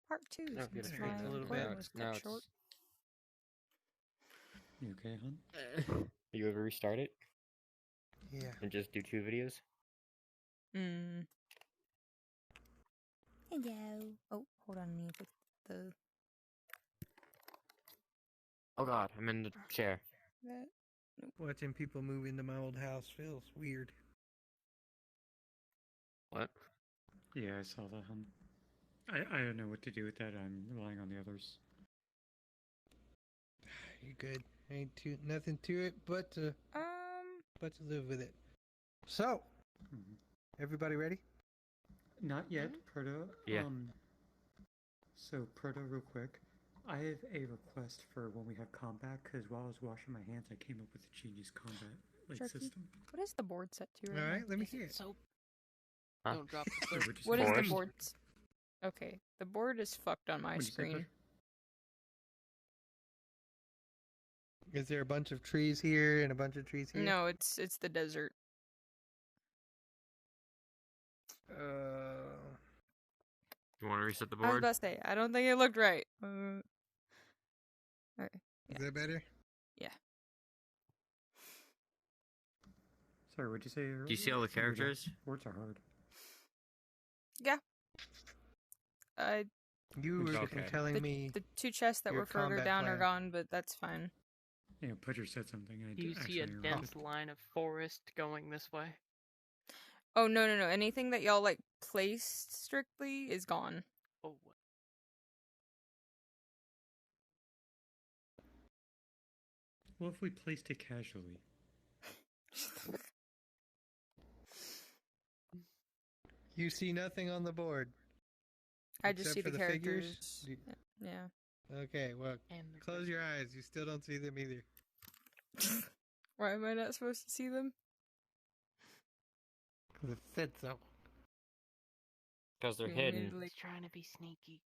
part 2 No, since good. my A little recording bit. was Now cut short. You okay, hon? You ever restart it Yeah. and just do 2 videos? Hello. Oh, hold on. I need to fix the... Oh god, I'm in the chair. That. Watching people move into my old house feels weird. What? Yeah, I saw that, hon. I don't know what to do with that. I'm relying on the others. You good? Nothing to it but to live with it. So, everybody ready? Not yet, Proto. Yeah. So, Proto, real quick. I have a request for when we have combat, because while I was washing my hands, I came up with a genius combat system. What is the board set to right All right, now? let me hear it. So Huh? don't drop the Sorry, third. what'd you What say? is the Forest? board? Okay, the board is fucked on my What'd you say, screen. Bud? Is there a bunch of trees here and a bunch of trees here? No, it's the desert. You want to reset the I was board? about to say, I don't think it looked right. Alright. Is that better? Yeah. Sorry, what'd you say earlier? Do you see all the characters? Words are hard. Yeah. You were Okay. telling me The 2 chests that your were further combat down are plan. gone, but that's fine. Yeah, Pudger said something. And I Do you see a actually dense interrupted. line of forest going this way? Oh, no. Anything that y'all, placed strictly is gone. Oh, Well, if we placed it casually. you see nothing on the board. I just see Except the for the characters. figures? Yeah. Okay, well, and the close your eyes. You still don't see them either. Why am I not supposed to see them? Because it said so. Because they're You want me hidden. to, He's trying to be sneaky.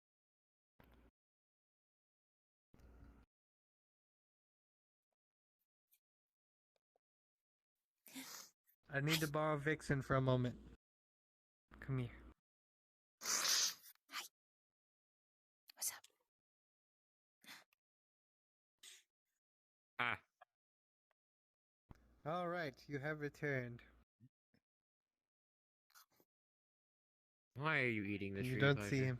I need to borrow Vixen for a moment. Come here. Hi. What's up? Ah. All right, you have returned. Why are you eating the tree? You don't Pudger? see him.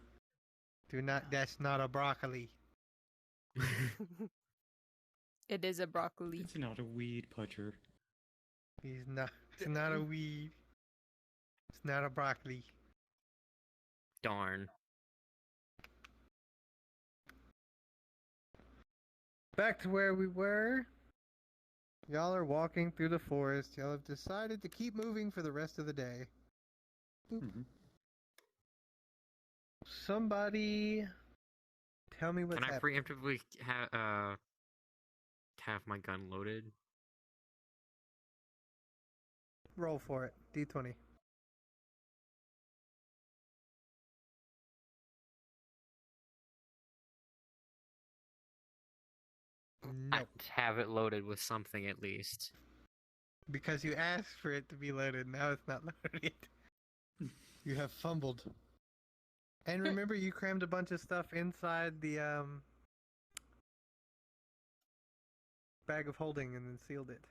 Do not. That's not a broccoli. It is a broccoli. It's not a weed, Pudger. He's not. It's not a weed. It's not a broccoli. Darn. Back to where we were. Y'all are walking through the forest. Y'all have decided to keep moving for the rest of the day. Mm-hmm. Somebody tell me what's Can I happening. preemptively have my gun loaded? Roll for it. D20. I No. have it loaded with something at least. Because you asked for it to be loaded. Now it's not loaded. You have fumbled. And remember, you crammed a bunch of stuff inside the bag of holding and then sealed it.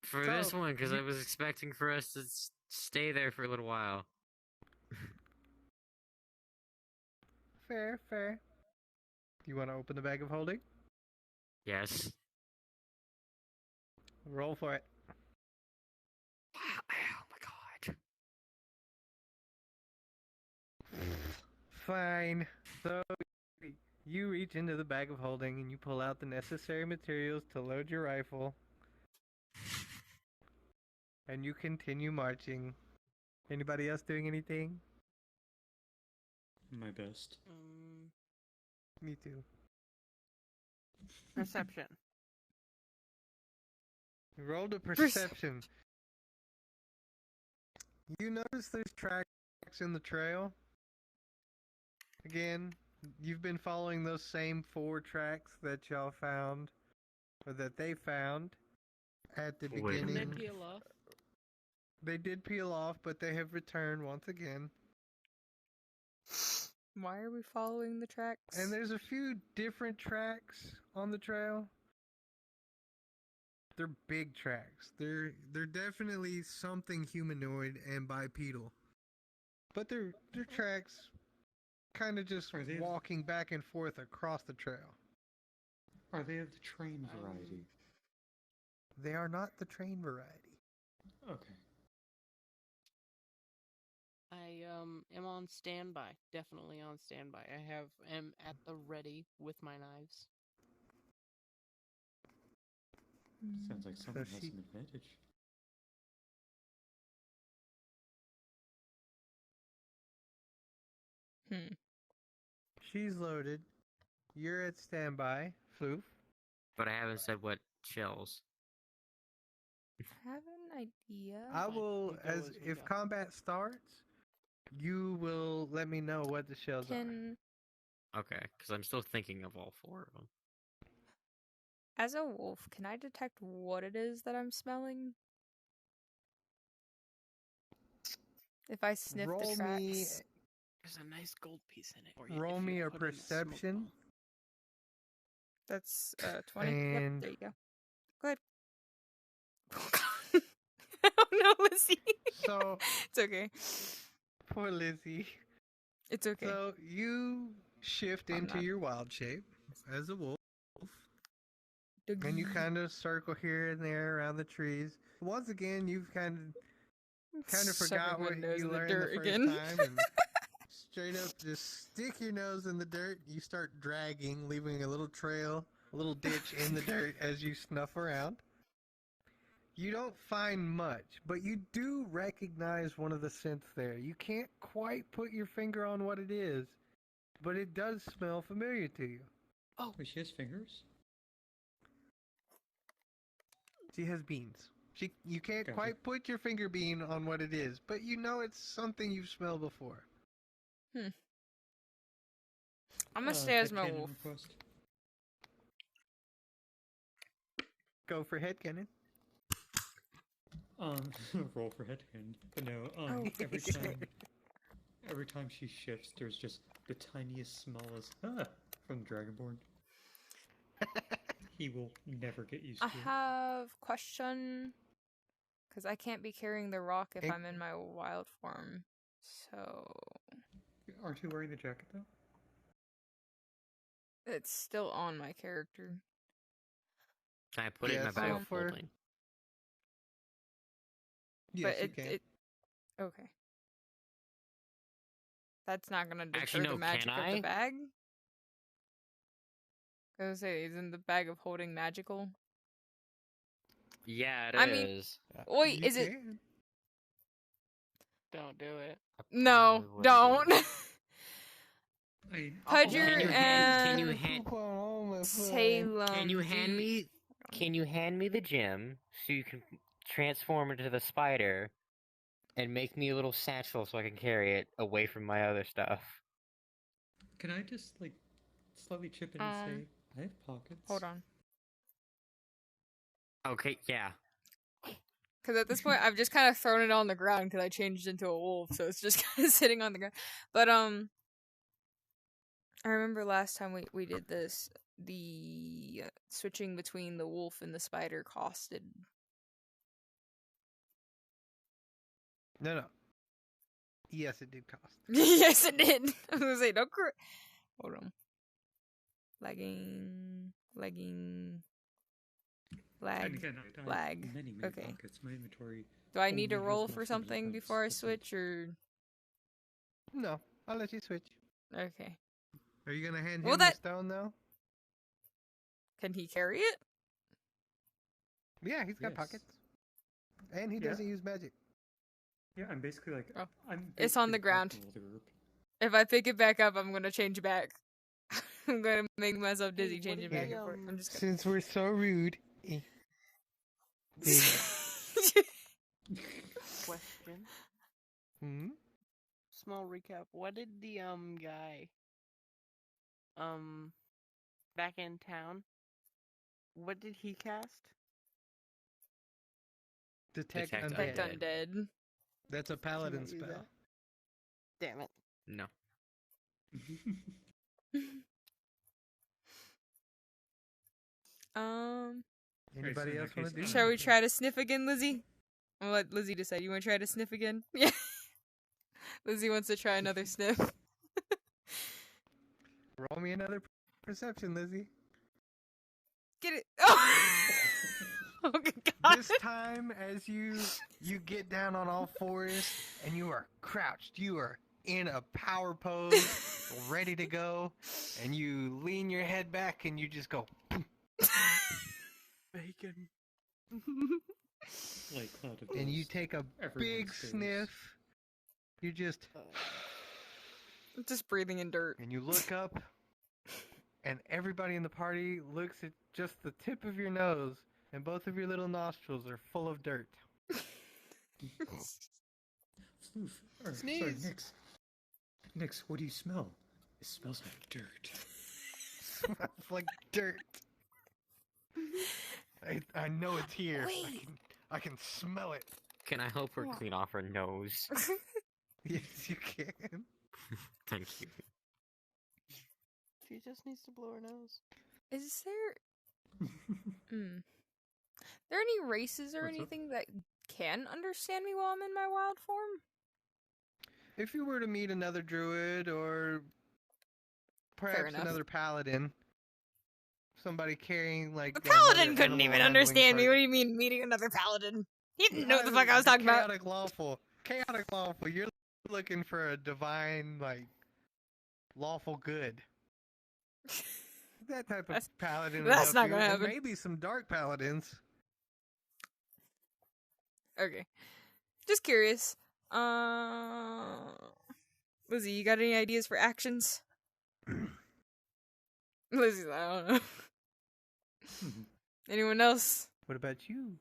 For So, this one, because you- I was expecting for us to stay there for a little while. Fair, fair. You want to open the bag of holding? Yes. Roll for it. Oh my god. Fine. So, you reach into the bag of holding and you pull out the necessary materials to load your rifle. And you continue marching. Anybody else doing anything? My best. Me too. Perception. Roll to perception. You notice there's tracks in the trail. Again, you've been following those same 4 tracks that y'all found, or that they found at the Wait. beginning. Didn't they peel off? They did peel off, but they have returned once again. Why are we following the tracks? And there's a few different tracks on the trail. They're big tracks. They're definitely something humanoid and bipedal. But they're tracks kind of just Are they- walking back and forth across the trail. Are they of the train variety? They are not the train variety. Okay. I am on standby. Definitely on standby. Am at the ready with my knives. Sounds like someone has she- some advantage. She's loaded. You're at standby, Floof. But I haven't said what shells. I have an idea. I Fine. will, We go as we if go. combat starts, you will let me know what the shells are. Can, Okay, because I'm still thinking of all 4 of them. as a wolf, can I detect what it is that I'm smelling? If I sniff Roll the tracks. me, There's a nice gold piece in it. Or roll if you me a put in smoke perception. bomb. That's 20. Yep, And- there you go. Go ahead. Oh no, Lizzie. So, It's okay. poor Lizzie. It's okay. So, you shift I'm into not- your wild shape as a wolf. And you kind of circle here and there around the trees. Once again, you've kind of forgot Shoving my what nose you in the learned the dirt first again. time, and straight up just stick your nose in the dirt. You start dragging, leaving a little trail, a little ditch in the dirt as you snuff around. You don't find much, but you do recognize one of the scents there. You can't quite put your finger on what it is, but it does smell familiar to you. Oh, she has fingers? She has beans. You can't Gotcha. quite put your finger bean on what it is, but you know it's something you've smelled before. I'm gonna stay as my headcanon wolf. request. Go for headcanon. Roll for headhand. But no, Oh, every time she shifts, there's just the tiniest, smallest from Dragonborn. He will never get used to I it. have question, because I can't be carrying the rock if It- I'm in my wild form. So Aren't you wearing the jacket though? it's still on my character. Can I put it in Yeah, my bag so of for- holding? Yes, but you can. Okay. That's not gonna deter Actually, no, the magic can of the I? bag. I was gonna say, isn't the bag of holding magical? Yeah, it I mean- is. Wait, You is it? can. Don't do it. I No, probably don't. wouldn't Pudger Can you and hand- Poop on all my food. Salem. Can you hand do me? Can you hand me the gem so you can transform into the spider, and make me a little satchel so I can carry it away from my other stuff? Can I just like slightly chip in and say I have pockets? Hold on. Okay, yeah. Because at this point, I've just kind of thrown it on the ground because I changed into a wolf, so it's just kind of sitting on the ground. But I remember last time we did this, the switching between the wolf and the spider costed. No. Yes, it did cost. Yes, it did. I was gonna say, don't hold on. Lagging, lag. And again, I have lag. many Okay. pockets. My inventory. Do I need to only has roll more for food something than before I it's- switch, or No, I'll let you switch. okay? Are you gonna hand Well, him that- the stone though? Can he carry it? Yeah, he's got Yes. pockets, and he Yeah. doesn't use magic. Yeah, I'm basically like Oh. I'm. It's on basically the ground. talking to the group. If I pick it back up, I'm gonna change back. I'm gonna make myself dizzy Hey, what changing if back we, and forth. I'm just Since we're so rude. gonna. Question. Hmm? Small recap. What did the guy back in town? What did he cast? Detect Detect undead. Detect undead. That's a paladin Can I use spell. that? Damn it. No. Anybody in else that want to case, do? Shall we try to sniff again, Lizzie? I'll let Lizzie decide. You want to try to sniff again? Yeah. Lizzie wants to try another sniff. Roll me another perception, Lizzie. Get it. Oh, oh God. This time, as you get down on all fours and you are crouched, you are in a power pose, ready to go, and you lean your head back and you just go. Bacon. Like cloud of And you dust. take a Everyone big stares. sniff. You just Just breathing in dirt. and you look up, and everybody in the party looks at just the tip of your nose, and both of your little nostrils are full of dirt. Floof. Sorry, Sneeze. Nix. Nix, what do you smell? It smells like dirt. Smells like dirt. I know it's here. Wait. I can smell it. Can I help her clean off her nose? Yes, you can. Thank you. She just needs to blow her nose. Is there? There any races or What's up? anything that can understand me while I'm in my wild form? If you were to meet another druid or perhaps enough. another paladin, somebody carrying like The another paladin couldn't animal even handling understand me. cart- What do you mean meeting another paladin? He didn't know what the fuck I was talking about. Chaotic lawful. You're looking for a divine, like, lawful good. That type of That's- paladin. would that's help not you, gonna and happen. Maybe some dark paladins. Okay. Just curious. Lizzie, you got any ideas for actions? Lizzie's like, I don't know. Anyone else? What about you?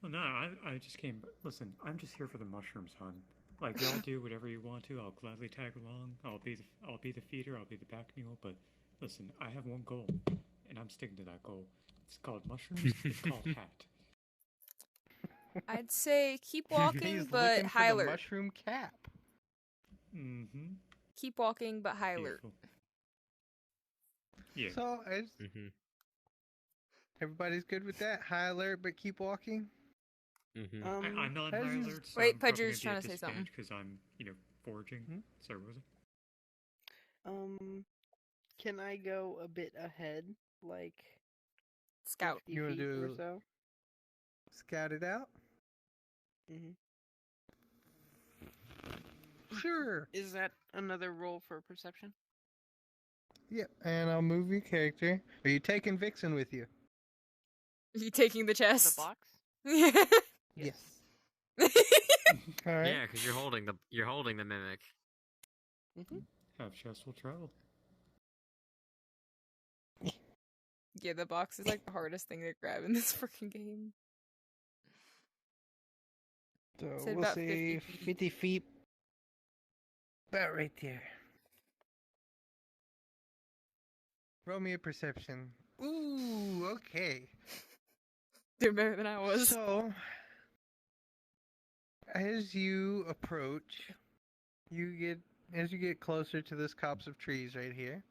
Well, no, I just came. Listen, I'm just here for the mushrooms, hon. Like y'all do whatever you want to. I'll gladly tag along. I'll be the feeder. I'll be the back mule. But listen, I have one goal, and I'm sticking to that goal. It's called mushrooms. It's called hat. I'd say keep walking, He's but looking for high the alert. mushroom cap. Mm-hmm. Keep walking, but high alert. Beautiful. Yeah. So, Mm-hmm. everybody's good with that? High alert, but keep walking? Mm-hmm. I'm not as high you- alert. So Wait, I'm probably Pudger's gonna trying to be say at something. disadvantage because I'm, foraging. Hmm? Sorry, what was it? Can I go a bit ahead, like Scout. 50 You wanna feet or do- so? Scout it out? hmm Sure. Is that another roll for perception? Yep, and I'll move your character. Are you taking Vixen with you? You taking the The chest? box? Yeah. Yes. All right. Yeah, because you're holding the mimic. Have chest will travel. Yeah, the box is like the hardest thing to grab in this freaking game. So Said we'll about say 50 feet. 50 feet. About right there. Roll me a perception. Ooh, okay. Doing better than I was. So, as you approach, as you get closer to this copse of trees right here,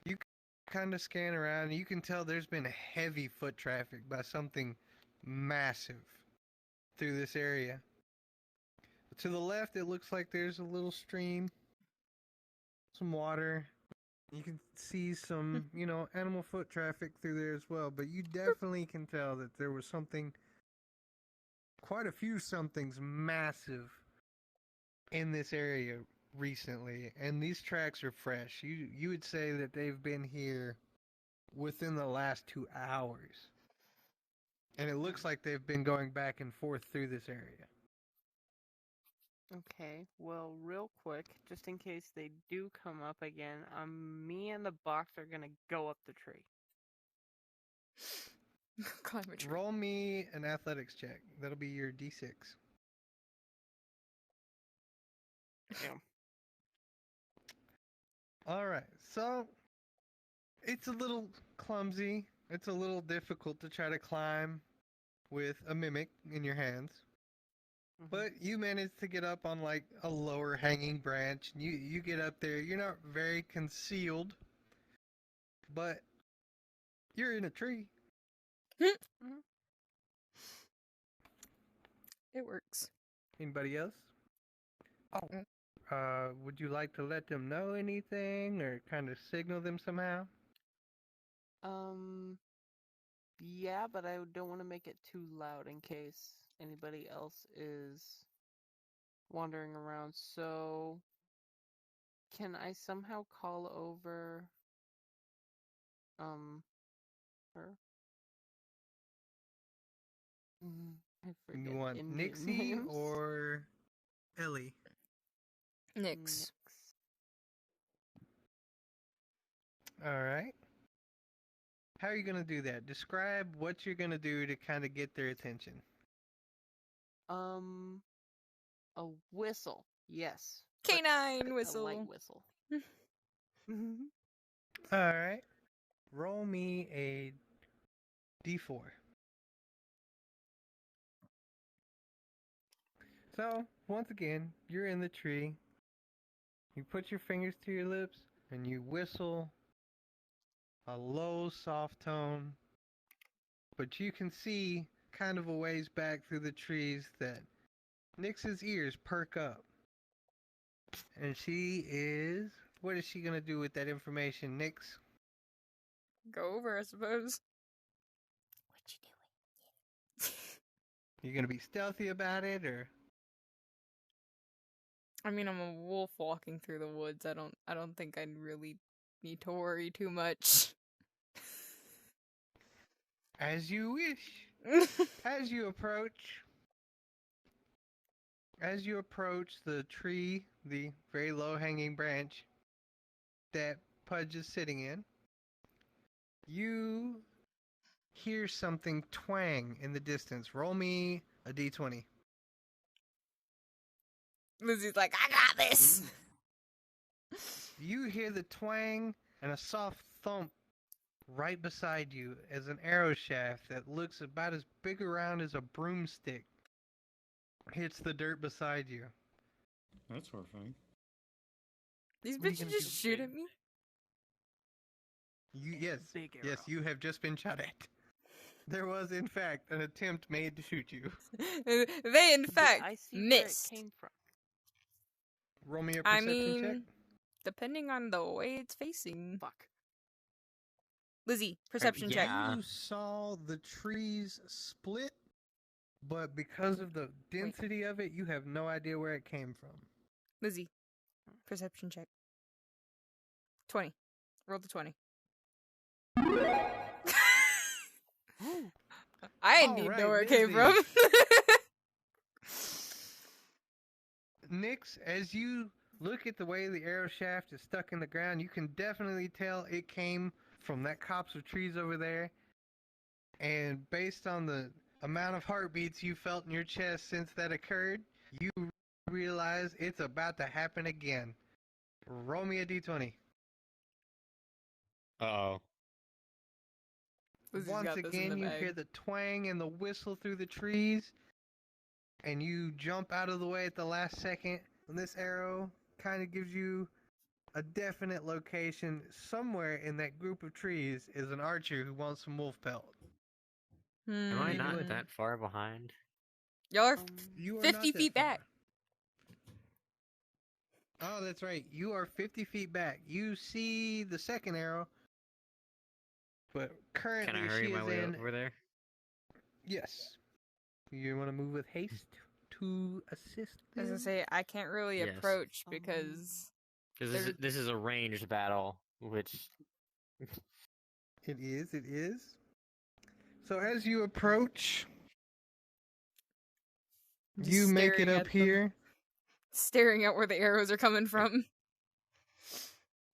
you kind of scan around and you can tell there's been heavy foot traffic by something massive through this area. To the left, it looks like there's a little stream, some water. You can see some, animal foot traffic through there as well, but you definitely can tell that there was quite a few somethings massive in this area recently, and these tracks are fresh. You would say that they've been here within the last 2 hours. And it looks like they've been going back and forth through this area. Okay, well, real quick, just in case they do come up again, me and the box are gonna go up the tree. Climb a tree. Roll me an athletics check. That'll be your D6. Damn. Alright, so it's a little clumsy. It's a little difficult to try to climb with a mimic in your hands. But you managed to get up on like a lower hanging branch. You get up there. You're not very concealed, but you're in a tree. It works. Anybody else? Oh. Would you like to let them know anything or kind of signal them somehow? Yeah, but I don't want to make it too loud in case anybody else is wandering around. So, can I somehow call over, her? I forget You want in-game Nixie names. or Ellie? Nix. All right. How are you going to do that? Describe what you're going to do to kind of get their attention. A whistle. Yes. Canine A whistle. light whistle. All right. Roll me a d4. So, once again, you're in the tree. You put your fingers to your lips and you whistle a low, soft tone. But you can see kind of a ways back through the trees that Nyx's ears perk up. And she is... What is she going to do with that information, Nyx? Go over, I suppose. What you doing? You going to be stealthy about it, or... I mean, I'm a wolf walking through the woods. I don't think I'd really need to worry too much. As you wish. As you approach the tree, the very low-hanging branch that Pudge is sitting in, you hear something twang in the distance. Roll me a d20. Lizzie's like, I got this! You hear the twang and a soft thump right beside you as an arrow shaft that looks about as big around as a broomstick hits the dirt beside you. That's horrifying. These What are you bitches gonna just do? shoot at me? Yes, Big yes, arrow. you have just been shot at. There was, in fact, an attempt made to shoot you. They, in fact, I see missed. where it came from. Roll me a I perception check. mean, depending on the way it's facing. Fuck. Lizzie, perception check. yeah. You saw the trees split, but because of the density of it, you have no idea where it came from. Lizzie, perception check. 20. Roll the 20. I didn't need to know where it came from. Nyx, as you look at the way the arrow shaft is stuck in the ground, you can definitely tell it came from that copse of trees over there. And based on the amount of heartbeats you felt in your chest since that occurred, you realize it's about to happen again. Roll me a d20. Uh-oh. Lizzie's Once got this in again, the you bag. hear the twang and the whistle through the trees, and you jump out of the way at the last second. And this arrow kind of gives you a definite location. Somewhere in that group of trees is an archer who wants some wolf pelt. Am I you not doing? that far behind? Y'all are You are 50 not that feet far. back. Oh, that's right. You are 50 feet back. You see the second arrow, but currently Can I hurry she my is way in. over there? Yes. You want to move with haste to assist I was them? gonna say, I can't really Yes. approach because... Because this is a ranged battle, which... It is. So as you approach, Just you make it staring up at them. here. Staring at where the arrows are coming from.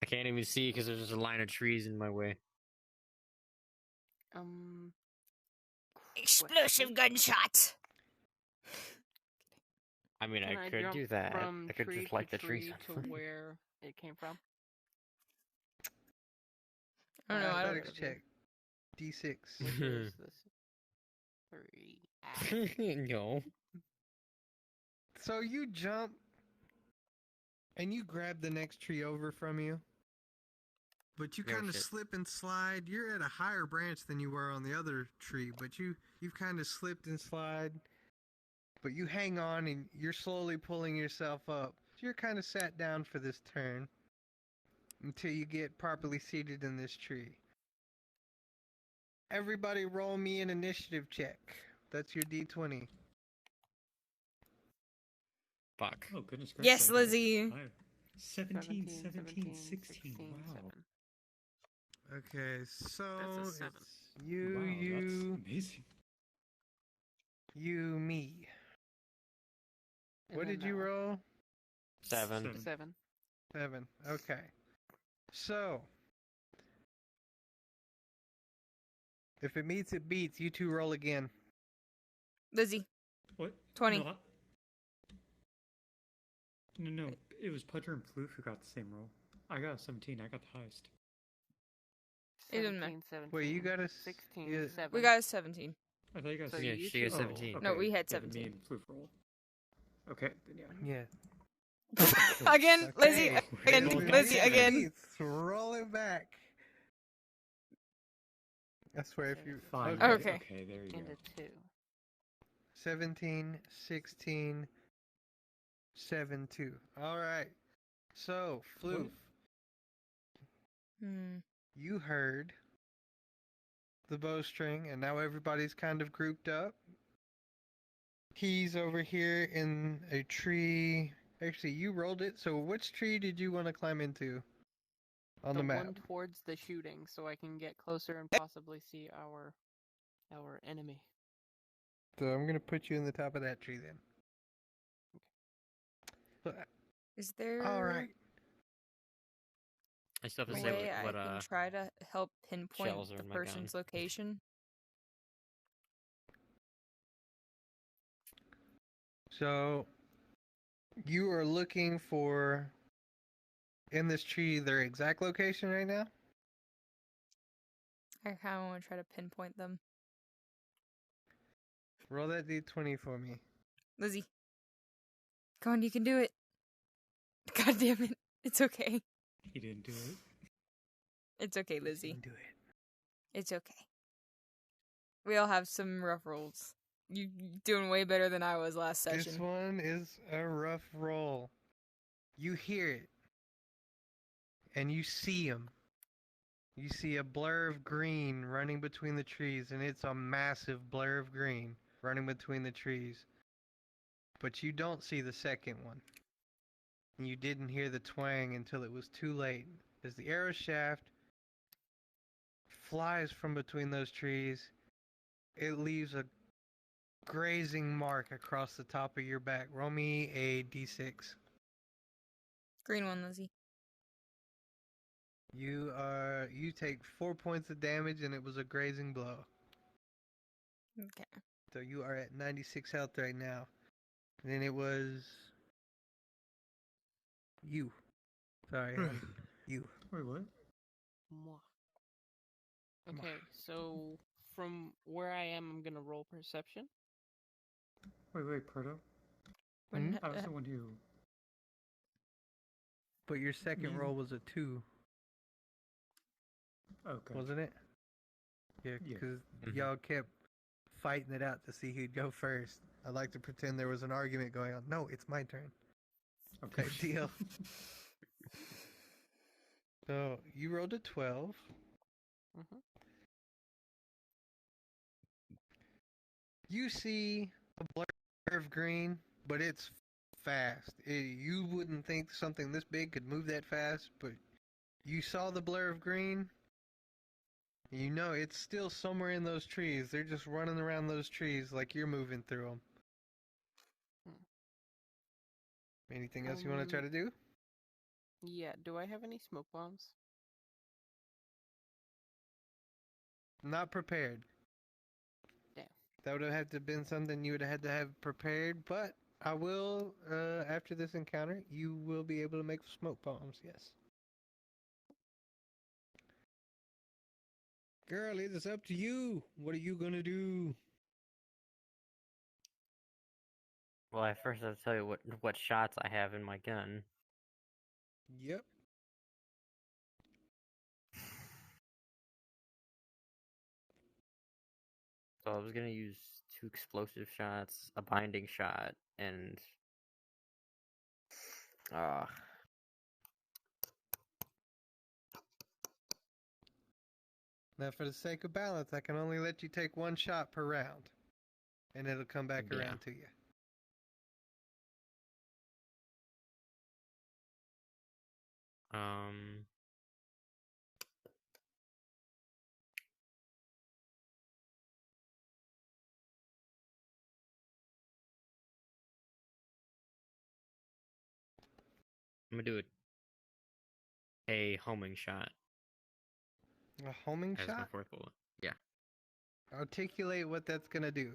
I can't even see because there's just a line of trees in my way. Explosive gunshot! I mean, Can I I could jump do that. from I could tree just light to the trees tree on to fire. where it came from? I don't know, I don't... Athletics check. D6. Which is this? 3. No. So you jump and you grab the next tree over from you. But you No kind of shit. slip and slide. You're at a higher branch than you were on the other tree, but you've kind of slipped and slide. But you hang on and you're slowly pulling yourself up. You're kind of sat down for this turn until you get properly seated in this tree. Everybody roll me an initiative check. That's your D20. Fuck. Oh, goodness gracious. Yes, Lizzie. 17, 16. Wow. 7. Okay, so That's a 7. it's you, Wow, that's amazing. you, me. And What then did you Mel. roll? 7. 7. 7. Okay. So, if it meets, it beats. You two roll again. Lizzie. What? 20. No, it was Pudger and Floof who got the same roll. I got a 17. I got the highest. It doesn't matter. 17. Wait, you got a 16. yeah. 7. We got a 17. I thought you guys. So Yeah, you she got two- 17. No, we had Yeah, then 17. Me and Floof roll. Okay, then yeah. Yeah. Again, Lizzie. Okay. Again, If it Lizzie. meets, it Again. beats. Roll it back. I swear if you... Fine. Okay. Okay, there you go. Into 2. 17, 16, 7, 2. Alright. So, Floof, you heard the bowstring, and now everybody's kind of grouped up. He's over here in a tree. Actually, you rolled it, so which tree did you want to climb into on the map? one towards the shooting, so I can get closer and possibly see our enemy. So I'm going to put you in the top of that tree then. Is there Alright. I still have a to say way what I can try to help pinpoint shells are the in my gun. person's location? So, you are looking for, in this tree, their exact location right now? I kind of want to try to pinpoint them. Roll that d20 for me. Lizzie. Come on, you can do it. God damn it. It's okay. He didn't do it. It's okay, You Lizzie. can do it. It's okay. We all have some rough rolls. You doing way better than I was last This session. one is a rough roll. You hear it. And you see him. You see a blur of green running between the trees, and it's a massive blur of green running between the trees. But you don't see the second one. And you didn't hear the twang until it was too late. As the arrow shaft flies from between those trees, it leaves a grazing mark across the top of your back. Roll me a d6. Green one, Lizzie. You take 4 points of damage, and it was a grazing blow. Okay. So you are at 96 health right now. And then it was you. Sorry, hon. You. Wait, what? Mwah. Okay, so from where I am, I'm gonna roll perception. Wait, Proto. When, I was the one who. But your second You- roll was a 2, Okay. wasn't it? Yeah, Yeah. because Mhm. y'all kept fighting it out to see who'd go first. I like to pretend there was an argument going on. No, it's my turn. Okay. Type deal. So you rolled a 12. Mm-hmm. You see a blur of green, but it's fast. You wouldn't think something this big could move that fast, but you saw the blur of green. You know it's still somewhere in those trees. They're just running around those trees like you're moving through them. Anything else you want to try to do? Yeah, do I have any smoke bombs? Not prepared. Damn. That would have had to have been something you would have had to have prepared, but I will, after this encounter, you will be able to make smoke bombs, yes. Girl, it is up to you. What are you gonna do? Well, I first have to tell you what shots I have in my gun. Yep. So I was gonna use 2 explosive shots, a binding shot, and Now, for the sake of balance, I can only let you take 1 shot per round, and it'll come back Yeah. around to you. um. I'm gonna do a homing shot A homing as my shot? 4th bullet. Yeah. Articulate what that's gonna do.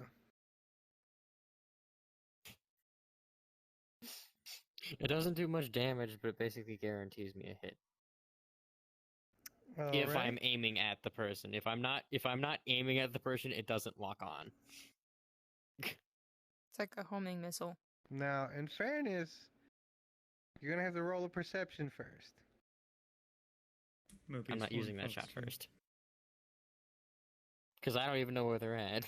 It doesn't do much damage, but it basically guarantees me a hit. If Alright. I'm aiming at the person. If I'm not aiming at the person, it doesn't lock on. It's like a homing missile. Now, in fairness, you're gonna have to roll a perception first. Mobius I'm not using that shot 152. first. Because I don't even know where they're at.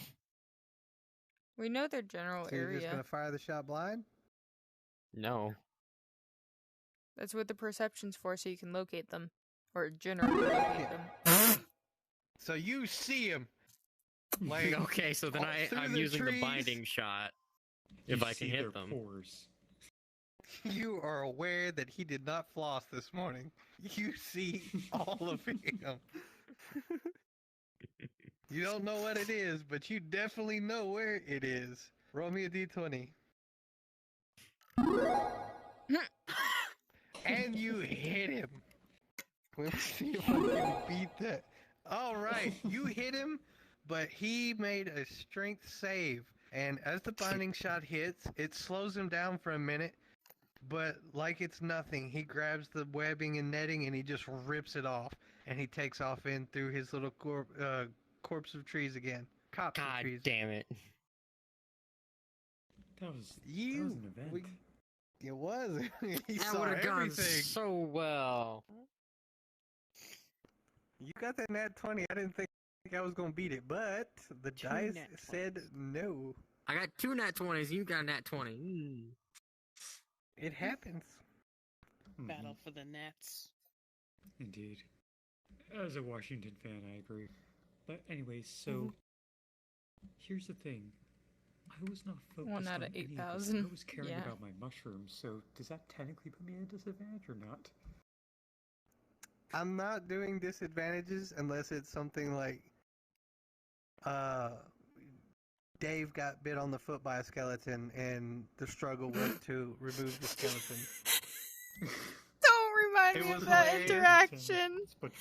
We know their general So you're just area. gonna fire the shot blind? No. That's what the perception's for, so you can locate them. Or generally locate them. So you see him. Like, Okay, so then all through I'm the using trees. the binding shot. You If I can see hit their them. pores. You are aware that he did not floss this morning. You see all of him. You don't know what it is, but you definitely know where it is. Roll me a d20. And you hit him. Let's see if I can beat that. Alright, you hit him, but he made a strength save. And as the binding shot hits, it slows him down for a minute, but like it's nothing, he grabs the webbing and netting and he just rips it off. And he takes off in through his little corpse of trees again. Copse of God trees. damn it. That was You, an event. it was. He That saw would have gone everything. so well. You got that nat 20. I didn't think I was going to beat it, but the Two dice nat said 20s. no. I got 2 nat 20s, you got a nat 20. It happens. Battle for the Nats. Indeed. As a Washington fan, I agree. But anyways, so Mm-hmm. here's the thing. I was not focused 1 out on of any of this. 8,000. I was caring Yeah. about my mushrooms, so does that technically put me at a disadvantage or not? I'm not doing disadvantages unless it's something like Dave got bit on the foot by a skeleton and the struggle was to remove the skeleton. Don't remind It me was of that hilarious. interaction. But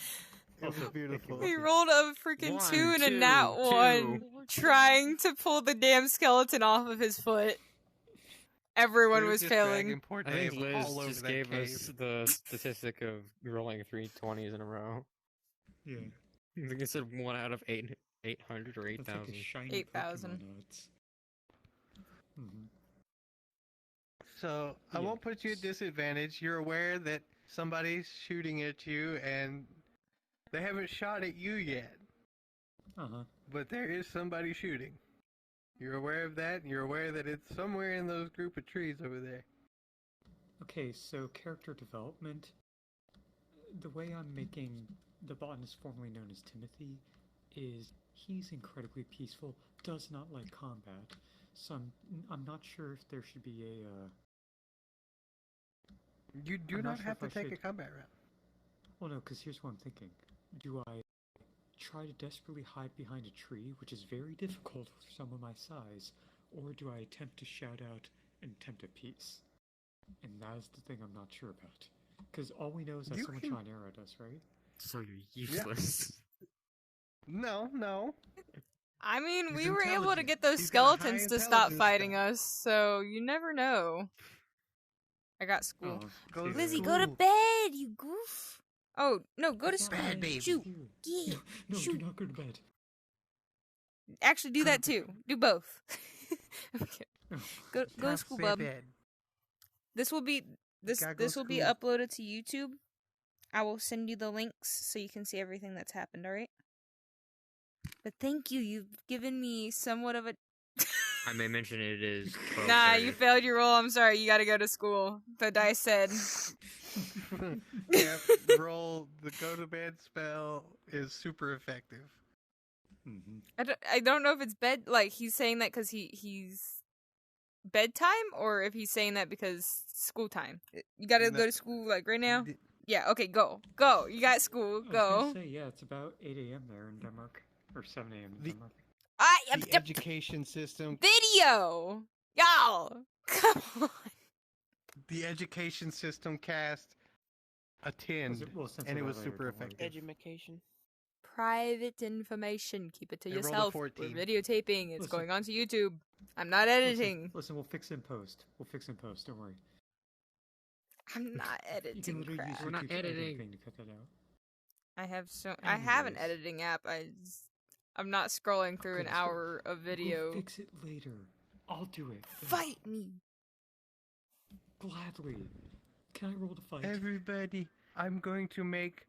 It was also, beautiful. We rolled a freaking 1, 2 and a 2, nat 1 2. trying to pull the damn skeleton off of his foot. Everyone We were was just failing. dragging poor I think Dave Liz all over just that gave cave. us the statistic of rolling 3 20s in a row. yeah, I think it said 1 out of 800 or that's like 8,000. a shiny 8,000. Pokemon odds. Mm-hmm. So I Yeah. won't put you at disadvantage. You're aware that somebody's shooting at you and they haven't shot at you yet, Uh-huh. but there is somebody shooting. You're aware of that, and you're aware that it's somewhere in those group of trees over there. Okay, so character development. The way I'm making the botanist formerly known as Timothy is he's incredibly peaceful, does not like combat. So I'm not sure if there should be a You do I'm not not sure have if to I take a should- combat round. well, no, because here's what I'm thinking. Do I try to desperately hide behind a tree, which is very difficult for someone my size, or do I attempt to shout out and attempt a peace? And that is the thing I'm not sure about. Because all we know is that You someone can- shot an arrow at us, right? So you're useless. No. I mean, He's we were able to intelligent. get those He's got a high skeletons to stop intelligence fighting stat. us, so you never know. I got school. Oh, Go dear. to Lizzie, school. go to bed, you goof. Oh, no, go to That's school. not Bed, right. babe. Shoot. No, Yeah. no, Shoot. do not go to bed. Actually, do that too. Do both. I'm kidding. Go to Time school, for bub. bed. This will be Gotta go this will be school. uploaded to YouTube. I will send you the links so you can see everything that's happened, alright? But thank you, you've given me somewhat of a I may mention it is 12:30. Nah, you failed your roll, I'm sorry, you gotta go to school. The dice said. Yep, roll the go to bed spell is super effective. Mm-hmm. I don't know if it's bed, like, he's saying that because he's bedtime, or if he's saying that because school time. You gotta No. go to school, like, right now? Yeah, okay, go. Go. You got school, I was go. gonna say, yeah, it's about 8 a.m. there in Denmark. Or 7 a.m. in The- Denmark. The education system. Video! Y'all! Come on. The education system cast a 10, We'll censor and it that was later, super don't worry. effective. Edumacation. Private information. Keep it to I rolled a yourself. 14. We're videotaping. It's Listen. going onto YouTube. I'm not editing. Listen, we'll fix it in post. Don't worry. I'm not You can editing literally crap. use We're your not Twitch editing editing. thing to cut that out. I have an Anyways. editing app. I'm not scrolling through Okay, an so hour of video. We'll fix it later. I'll do it. Fight me. Gladly. Can I roll to fight? Everybody, I'm going to make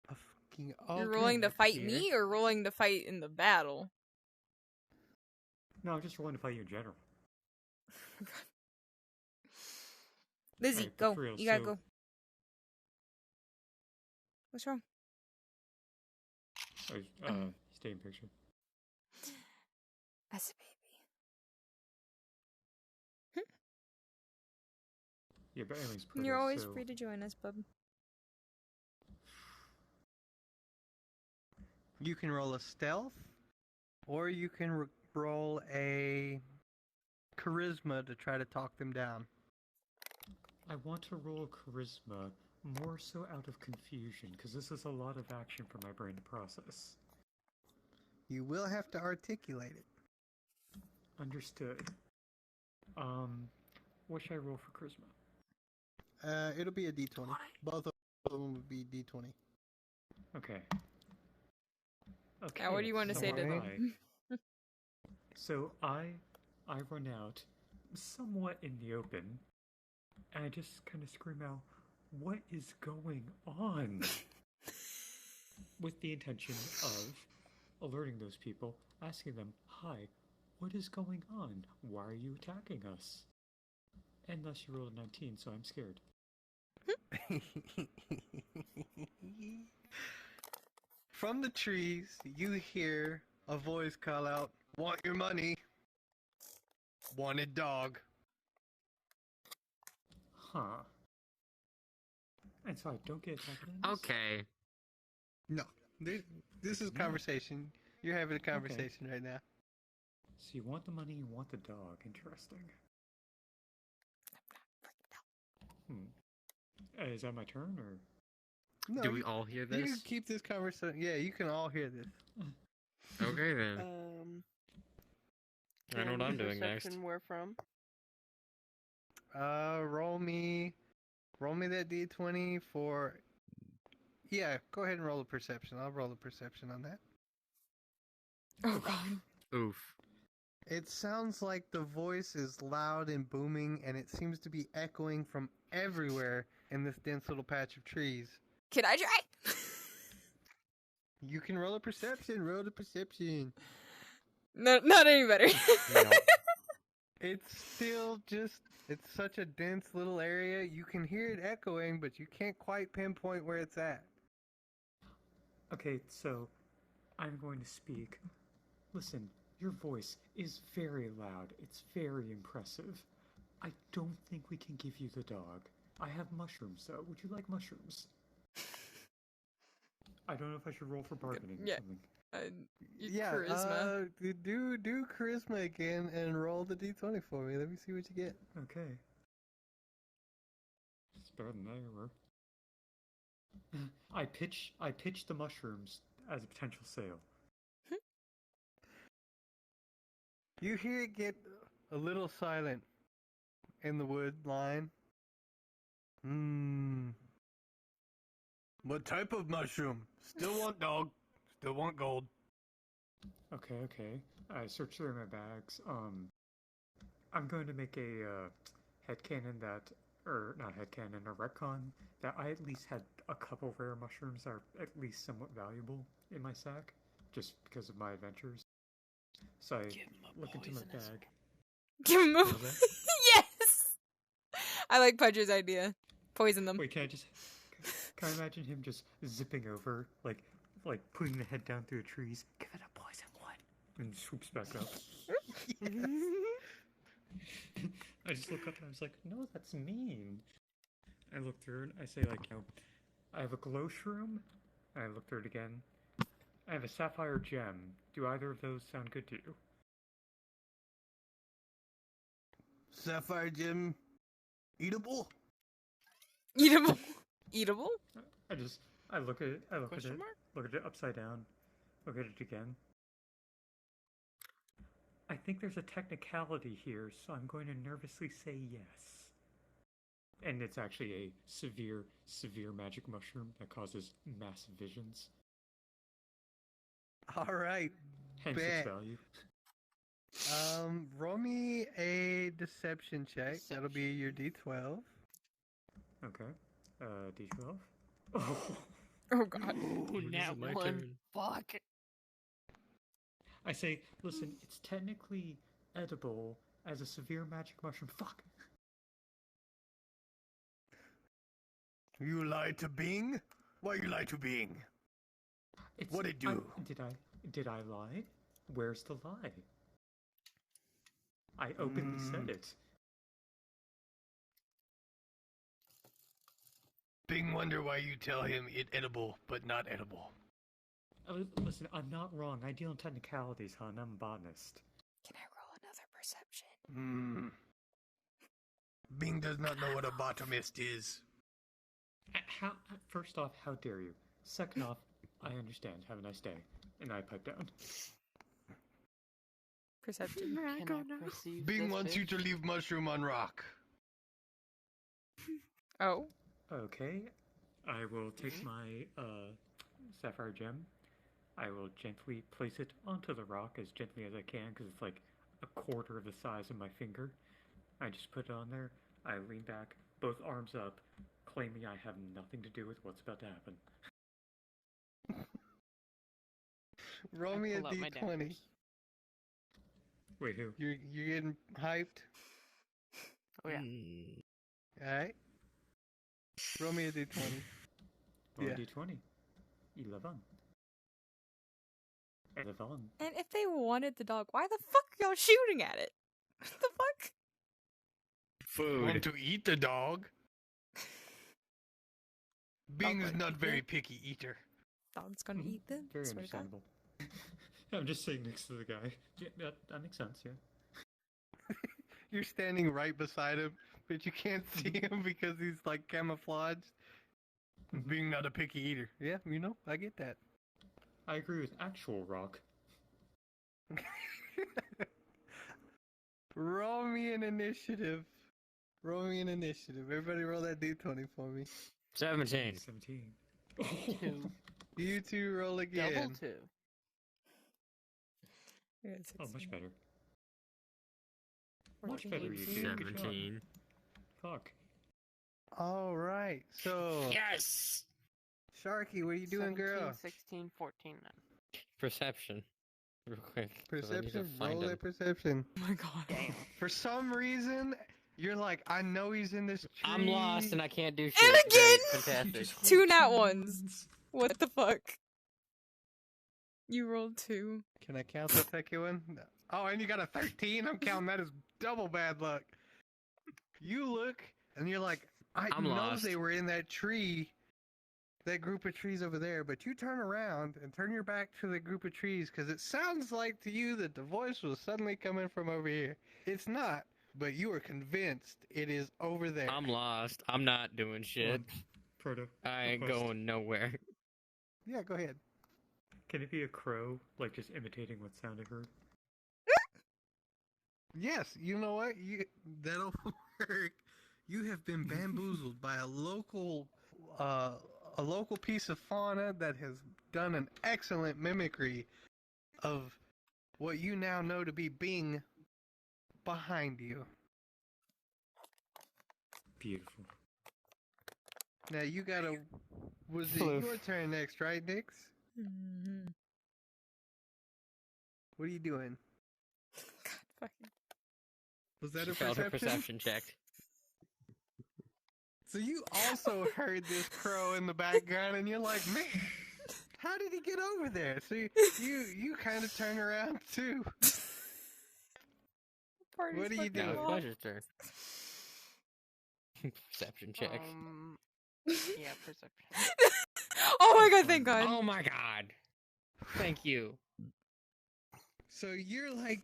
a fucking You're rolling to alternate fight here. me or rolling to fight in the battle? No, I'm just rolling to fight you in general. Lizzie, Alright, but go. for real, You gotta so- go. What's wrong? Stay in picture. As a baby. Yeah, but anyways, Proto, You're always so- free to join us, bub. You can roll a stealth, or you can roll a charisma to try to talk them down. I want to roll charisma more so out of confusion, because this is a lot of action for my brain to process. You will have to articulate it. Understood. What should I roll for charisma? It'll be a d20. Both of them would be d20. Okay. Okay. Now, what do you want to so say to them? So I run out somewhat in the open, and I just kind of scream out, "What is going on?" With the intention of alerting those people, asking them, "Hi, what is going on? Why are you attacking us?" And thus you rolled a 19, so I'm scared. From the trees, you hear a voice call out, "Want your money? Wanted dog." Huh. And so I don't get attacked. Okay. No, this is conversation. You're having a conversation right now. So you want the money, you want the dog. Interesting. Is that my turn, or? No, Do we all hear you this? can keep this conversation. Yeah, you can all hear this. Okay then. I know what I'm doing next. Perception where from? Roll me that d20 for. Yeah, go ahead and roll a perception. I'll roll a perception on that. Oh, God. Oof. It sounds like the voice is loud and booming, and it seems to be echoing from everywhere in this dense little patch of trees. Can I try? You can roll a perception. Roll a perception. No, not any better. No. It's still just. It's such a dense little area. You can hear it echoing, but you can't quite pinpoint where it's at. Okay, so I'm going to speak. Listen, your voice is very loud. It's very impressive. I don't think we can give you the dog. I have mushrooms, though. Would you like mushrooms? I don't know if I should roll for bargaining or Yeah. something. Charisma. Do charisma again and roll the d20 for me. Let me see what you get. Okay. It's better than they were. I pitch the mushrooms as a potential sale. You hear it get a little silent in the wood line. What type of mushroom? Still want dog. Still want gold. Okay. I searched through my bags. I'm going to make a headcanon that, or not headcanon, a retcon that I at least had a couple rare mushrooms that are at least somewhat valuable in my sack, just because of my adventures. So I look into my bag. Give him a... What was that? Yes! I like Pudge's idea. Poison them. Wait, can I imagine him just zipping over, like putting the head down through the trees, give it a poison one, and swoops back up. I just look up and I was like, no, that's mean. I look through it, I say like, I have a glow shroom, and I look through it again. I have a sapphire gem. Do either of those sound good to you? Sapphire gem, eatable? Eatable? Eatable? I look at it, Question mark? look at it upside down, look at it again. I think there's a technicality here, so I'm going to nervously say yes. And it's actually a severe, severe magic mushroom that causes massive visions. All right. Hence Bet. its value. Roll me a deception check. That'll be your D12. Okay. D12. Oh. Oh god. Ooh, When is nat it my one. turn? Fuck. I say, listen, it's technically edible as a severe magic mushroom. Fuck. You lied to Bing? Why you lied to Bing? What'd it do? Did I lie? Where's the lie? I openly said it. Bing wonder why you tell him it edible, but not edible. Listen, I'm not wrong. I deal in technicalities, hon. I'm a botanist. Can I roll another perception? Bing does not know what a botanist is. First off, how dare you? Second off, I understand. Have a nice day. And I pipe down. Perception. Can I perceive Bing this wants you to fish? leave mushroom on rock. Oh. Okay. I will take my sapphire gem. I will gently place it onto the rock as gently as I can because it's like a quarter of the size of my finger. I just put it on there. I lean back, both arms up, claiming I have nothing to do with what's about to happen. Roll I me a pull out my D20. daggers. Wait, who? You're getting hyped. Oh yeah. All right. Roll me a D20. Roll Yeah. D20. 11. 11. And if they wanted the dog, why the fuck are y'all shooting at it? What the fuck? Want Food. to eat the dog? Bing is Okay. not very picky eater. Dog's gonna eat them? Very Swear to God. understandable. I'm just sitting next to the guy. Yeah, that makes sense, yeah. You're standing right beside him, but you can't see him because he's like camouflaged. Being not a picky eater. Yeah, you know, I get that. I agree with actual rock. Roll me an initiative. Roll me an initiative. Everybody roll that D20 for me. 17. 17. Two. You two roll again. Double two. Yeah, Oh, 16. much better. 14, Much better, you 18. two. Good job. 17. Fuck. All right. So, Yes! Sharky, what are you doing, 17, girl? 16, 14 then. Perception. Real quick. 'cause I need to Perception. find Roll him. that perception. Oh my god. Damn. For some reason, you're like, I know he's in this tree. I'm lost and I can't do shit. And again! Great, fantastic. Two nat ones. What the fuck? You rolled 2. Can I count the second one? No. Oh, and you got a 13? I'm counting that as double bad luck. You look, and you're like, I'm know lost. they were in that tree, that group of trees over there, but you turn around and turn your back to the group of trees, because it sounds like to you that the voice was suddenly coming from over here. It's not, but you are convinced it is over there. I'm lost. I'm not doing shit. Proto. I ain't request. going nowhere. Yeah, go ahead. Can it be a crow, like just imitating what sound it heard? Yes, you know what? That'll work. You have been bamboozled by a local piece of fauna that has done an excellent mimicry of what you now know to be Bing, behind you. Beautiful. Now you gotta. Was it Floof. your turn next, right, Nix? Mm-hmm. What are you doing? God fucking. Was that She a failed her perception? perception check. So you also heard this crow in the background, and you're like, man, how did he get over there? So you kind of turn around too. Party's What are you fucking Now doing? it's off. Pleasure's turn. Perception check. Yeah, perception. Oh my god, thank god. Oh my god! Thank you. So you're like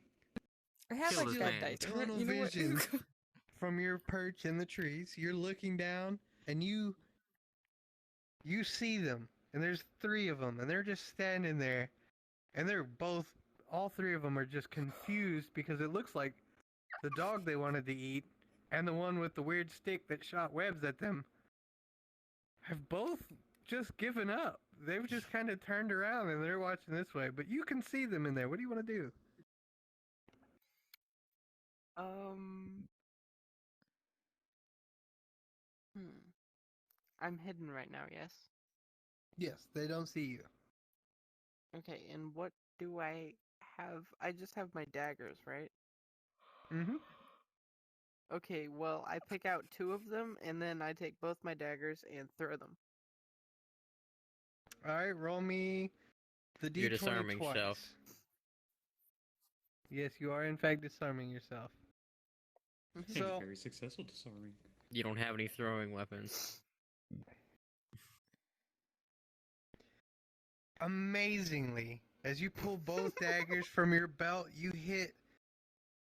I have Kill like this bad man. dice. Tunnel You know what? vision. From your perch in the trees. You're looking down, and you see them, and there's 3 of them, and they're just standing there, and all 3 of them are just confused because it looks like the dog they wanted to eat and the one with the weird stick that shot webs at them have both just given up. They've just kind of turned around and they're watching this way, but you can see them in there. What do you want to do? I'm hidden right now, yes? Yes, they don't see you. Okay, and what do I have? I just have my daggers, right? Mm-hmm. Okay, well, I pick out 2 of them, and then I take both my daggers and throw them. Alright, roll me the D20 You're disarming twice. yourself. Yes, you are in fact disarming yourself. Mhm. So, Very successful disarming. You don't have any throwing weapons. amazingly, as you pull both daggers from your belt, you hit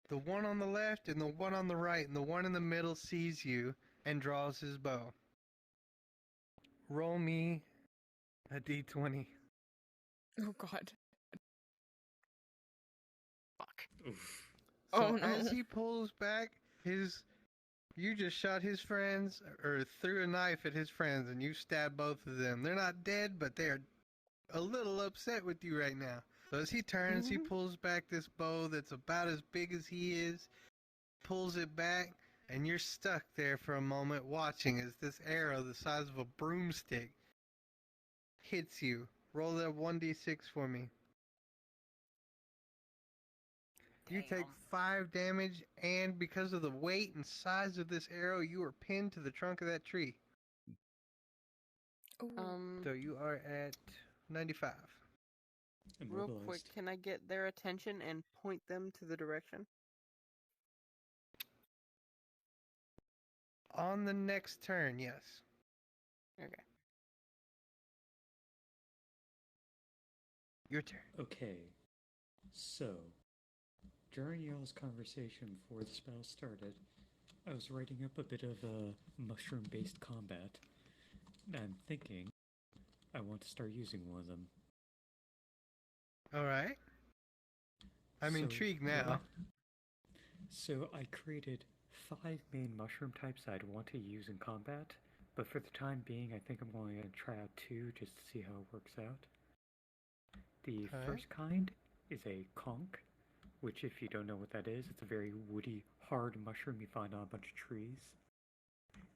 the one on the left and the one on the right, and the one in the middle sees you and draws his bow. Roll me a D20. Oh god. Fuck. Oof. So Oh, no. as he pulls back, you just shot his friends, or threw a knife at his friends, and you stabbed both of them. They're not dead, but they're a little upset with you right now. So as he turns, he pulls back this bow that's about as big as he is, pulls it back, and you're stuck there for a moment watching as this arrow the size of a broomstick hits you. Roll that 1d6 for me. You take 5 damage, and because of the weight and size of this arrow, you are pinned to the trunk of that tree. So you are at 95. Real quick, Immobilized. can I get their attention and point them to the direction? On the next turn, yes. Okay. Your turn. Okay. So, during y'all's conversation before the spell started, I was writing up a bit of mushroom-based combat. And I'm thinking I want to start using one of them. Alright. I'm So, intrigued what now. So I created 5 main mushroom types I'd want to use in combat, but for the time being I think I'm going to try out 2 just to see how it works out. The first kind is a conch, which if you don't know what that is, it's a very woody, hard mushroom you find on a bunch of trees.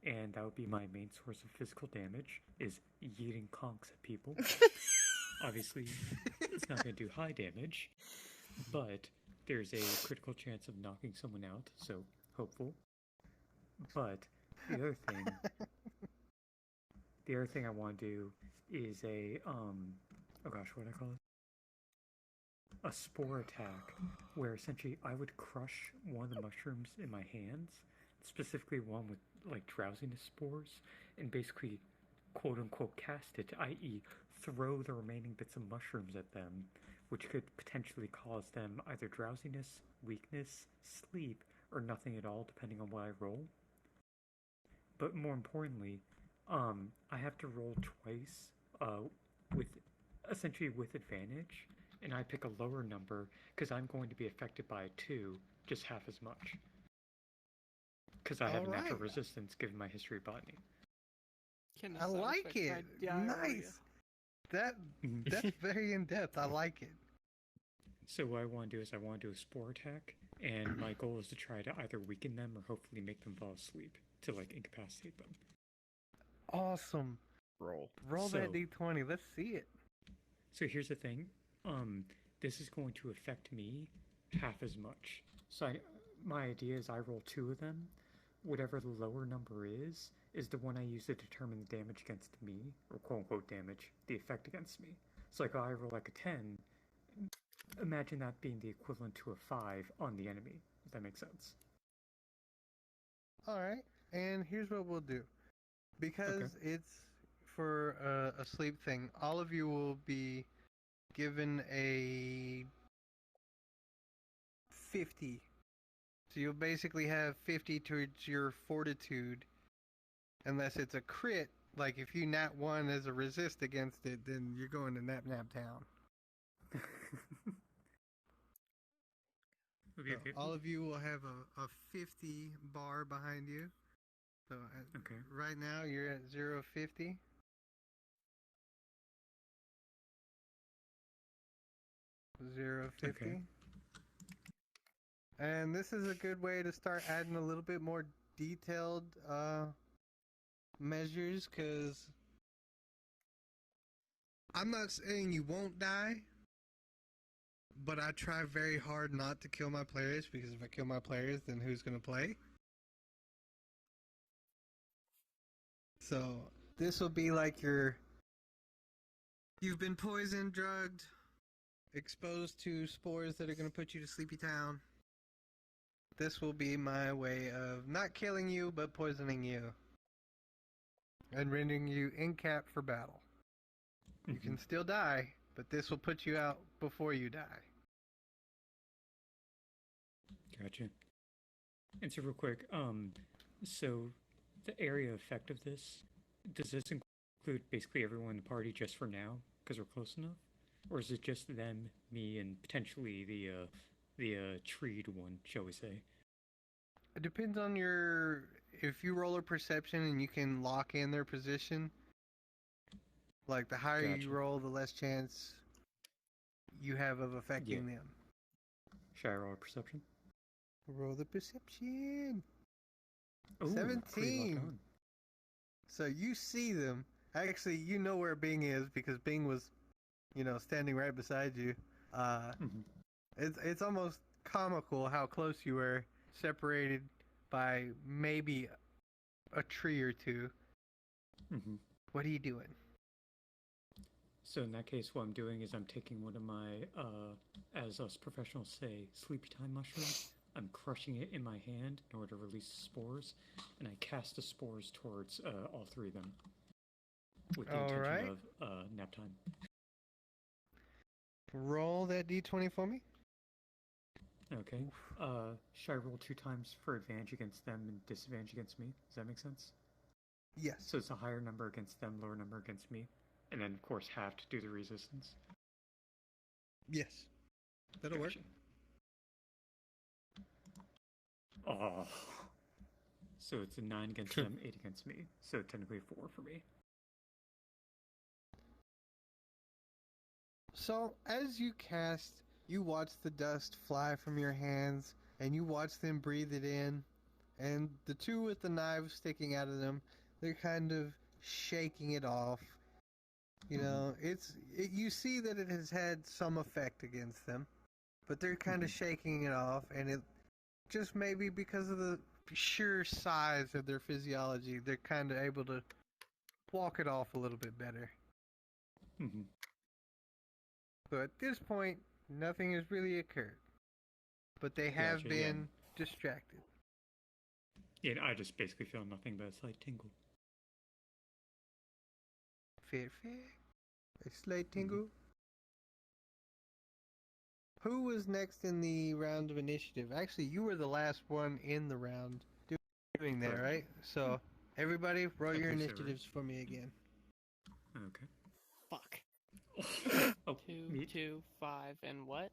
And that would be my main source of physical damage, is yeeting conchs at people. Obviously, it's not going to do high damage, but there's a critical chance of knocking someone out, so hopeful. But the other thing I want to do is a oh gosh, what do I call it? A spore attack, where essentially I would crush one of the mushrooms in my hands, specifically one with like drowsiness spores, and basically quote unquote cast it, i.e. throw the remaining bits of mushrooms at them, which could potentially cause them either drowsiness, weakness, sleep, or nothing at all depending on what I roll. But more importantly, I have to roll twice with essentially with advantage, and I pick a lower number because I'm going to be affected by it too, just half as much. Because I have a natural resistance given my history of botany. I like it. Nice. That's very in depth. I like it. So what I want to do is I want to do a spore attack and my goal is to try to either weaken them or hopefully make them fall asleep to like incapacitate them. Awesome. Roll. Roll that So- d20. Let's see it. So here's the thing. This is going to affect me half as much. So my idea is I roll 2 of them. Whatever the lower number is the one I use to determine the damage against me, or quote unquote damage, the effect against me. So like I roll like a 10, imagine that being the equivalent to a 5 on the enemy, if that makes sense. All right. And here's what we'll do. Because it's for a sleep thing, all of you will be given a 50. So you'll basically have 50 towards your fortitude. Unless it's a crit, like if you nat 1 as a resist against it, then you're going to nap town. Okay, So all of you will have a 50 bar behind you. So right now you're at 0.50. Okay. And this is a good way to start adding a little bit more detailed measures, because I'm not saying you won't die, but I try very hard not to kill my players, because if I kill my players, then who's going to play? So this will be like you've been poisoned, drugged, exposed to spores that are going to put you to Sleepy Town. This will be my way of not killing you, but poisoning you. And rendering you incap for battle. You can still die, but this will put you out before you die. Gotcha. And so real quick, so the area effect of this, does this include basically everyone in the party just for now, because we're close enough? Or is it just them, me, and potentially the treed one, shall we say? It depends on if you roll a perception and you can lock in their position. Like the higher you Gotcha. roll, the less chance you have of affecting them. Should I roll a perception? Roll the perception. Ooh, pretty locked 17. on. So you see them. Actually, you know where Bing is because Bing was, standing right beside you. It's almost comical how close you were, separated by maybe a tree or two. What are you doing? So in that case, what I'm doing is I'm taking one of my, as us professionals say, sleepy time mushrooms. I'm crushing it in my hand in order to release spores, and I cast the spores towards all 3 of them with the intention of nap time. Roll that d20 for me. Okay. Should I roll 2 times for advantage against them and disadvantage against me? Does that make sense? Yes. So it's a higher number against them, lower number against me, and then of course half to do the resistance. Yes. That'll work. Oh. So it's a 9 against them, 8 against me. So technically 4 for me. So as you cast, you watch the dust fly from your hands, and you watch them breathe it in, and the 2 with the knives sticking out of them, they're kind of shaking it off. You see that it has had some effect against them, but they're kind of shaking it off, and it just maybe because of the sheer size of their physiology, they're kind of able to walk it off a little bit better. So at this point, nothing has really occurred, but they have Gotcha, been distracted. Yeah, I just basically feel nothing but a slight tingle. Fair. A slight tingle. Who was next in the round of initiative? Actually, you were the last one in the round doing that, right? So, everybody, roll your initiatives for me again. Okay. Fuck. Oh, 2, 5, and what?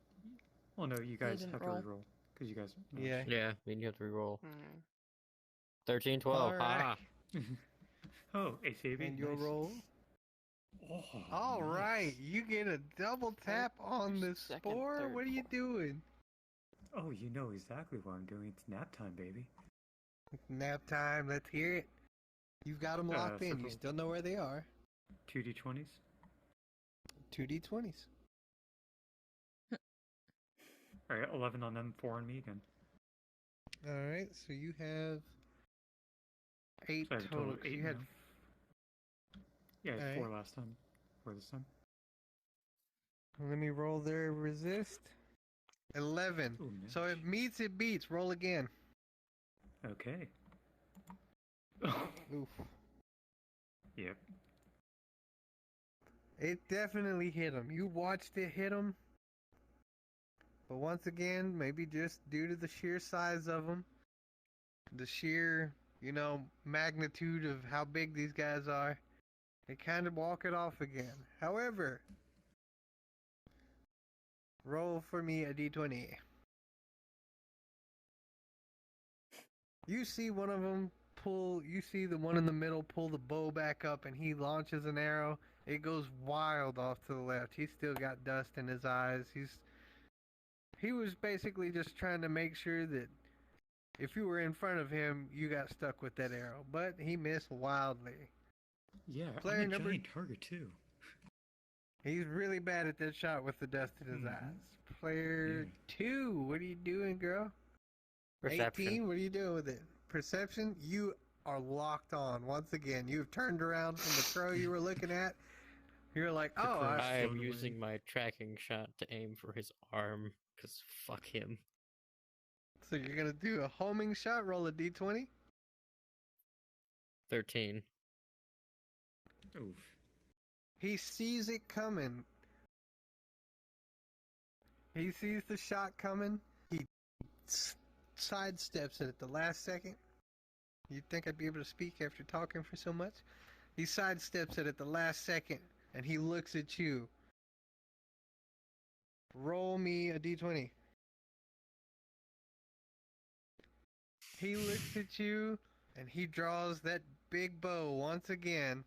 Well, no, you guys didn't have to roll. reroll because you guys. Yeah. Yeah, then you have to reroll. Hmm. 13, 12. All right. Oh, a saving. And your nice. roll. Oh, All right, nice. you get a double tap on the Second, spore. third, What are you fourth. doing? Oh, you know exactly what I'm doing. It's nap time, baby. Nap time. Let's hear it. You've got them locked in. You still know where they are. 2d20s. 2d20s. All right, 11 on them, 4 on me again. All right. So you have 8 So I have a total. total of 8 You had now. Yeah, I had Alright. 4 last time. 4 this time. Let me roll their resist. 11. Ooh, So nice. it meets, it beats. Roll again. Okay. Oof. Yep. It definitely hit him. You watched it hit him. But once again, maybe just due to the sheer size of them, the sheer, magnitude of how big these guys are, they kind of walk it off again. However, roll for me a d20. You see one of them you see the one in the middle pull the bow back up and he launches an arrow. It goes wild off to the left. He's still got dust in his eyes. He was basically just trying to make sure that if you were in front of him, you got stuck with that arrow. But he missed wildly. Yeah, Player I'm a number- giant target too. He's really bad at that shot with the dust in his eyes. Player 2, what are you doing, girl? Perception. 18, what are you doing with it? Perception, you are locked on. Once again, you've turned around from the crow you were looking at. You're like, The oh, crow I am float away. using my tracking shot to aim for his arm, because fuck him. so you're going to do a homing shot, roll a d20? 13. Oof. He sees it coming. He sees the shot coming. He sidesteps it at the last second. You'd think I'd be able to speak after talking for so much? He sidesteps it at the last second, and he looks at you. Roll me a d20. He looks at you, and he draws that big bow once again,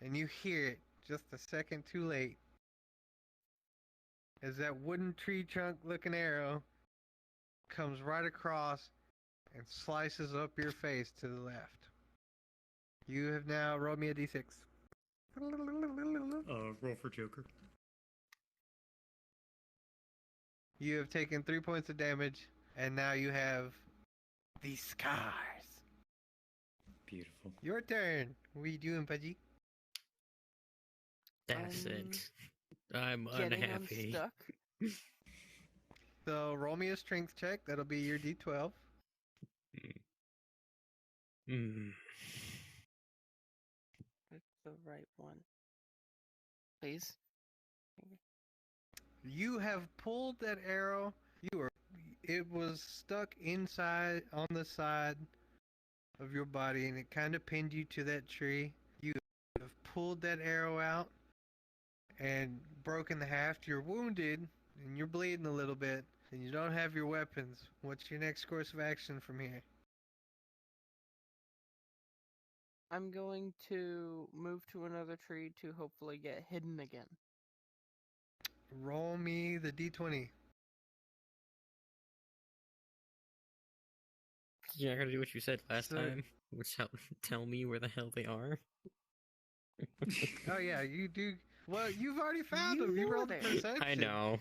and you hear it just a second too late. As that wooden tree trunk looking arrow comes right across and slices up your face to the left. You have now rolled me a d6. Roll for Joker. You have taken 3 points of damage, and now you have these scars. Beautiful. Your turn. What are you doing, Pudgy? That's it. I'm Getting unhappy. unstuck. So roll me a strength check. That'll be your d12. Mm. Pick the right one. Please. You have pulled that arrow. It was stuck inside on the side of your body, and it kind of pinned you to that tree. You have pulled that arrow out and broken the haft. You're wounded, and you're bleeding a little bit, and you don't have your weapons. What's your next course of action from here? I'm going to move to another tree to hopefully get hidden again. Roll me the d20. Yeah, I gotta do what you said last So- time, which tell me where the hell they are. Oh yeah, you do. Well, you've already found You them. You were rolled there. perception. I know.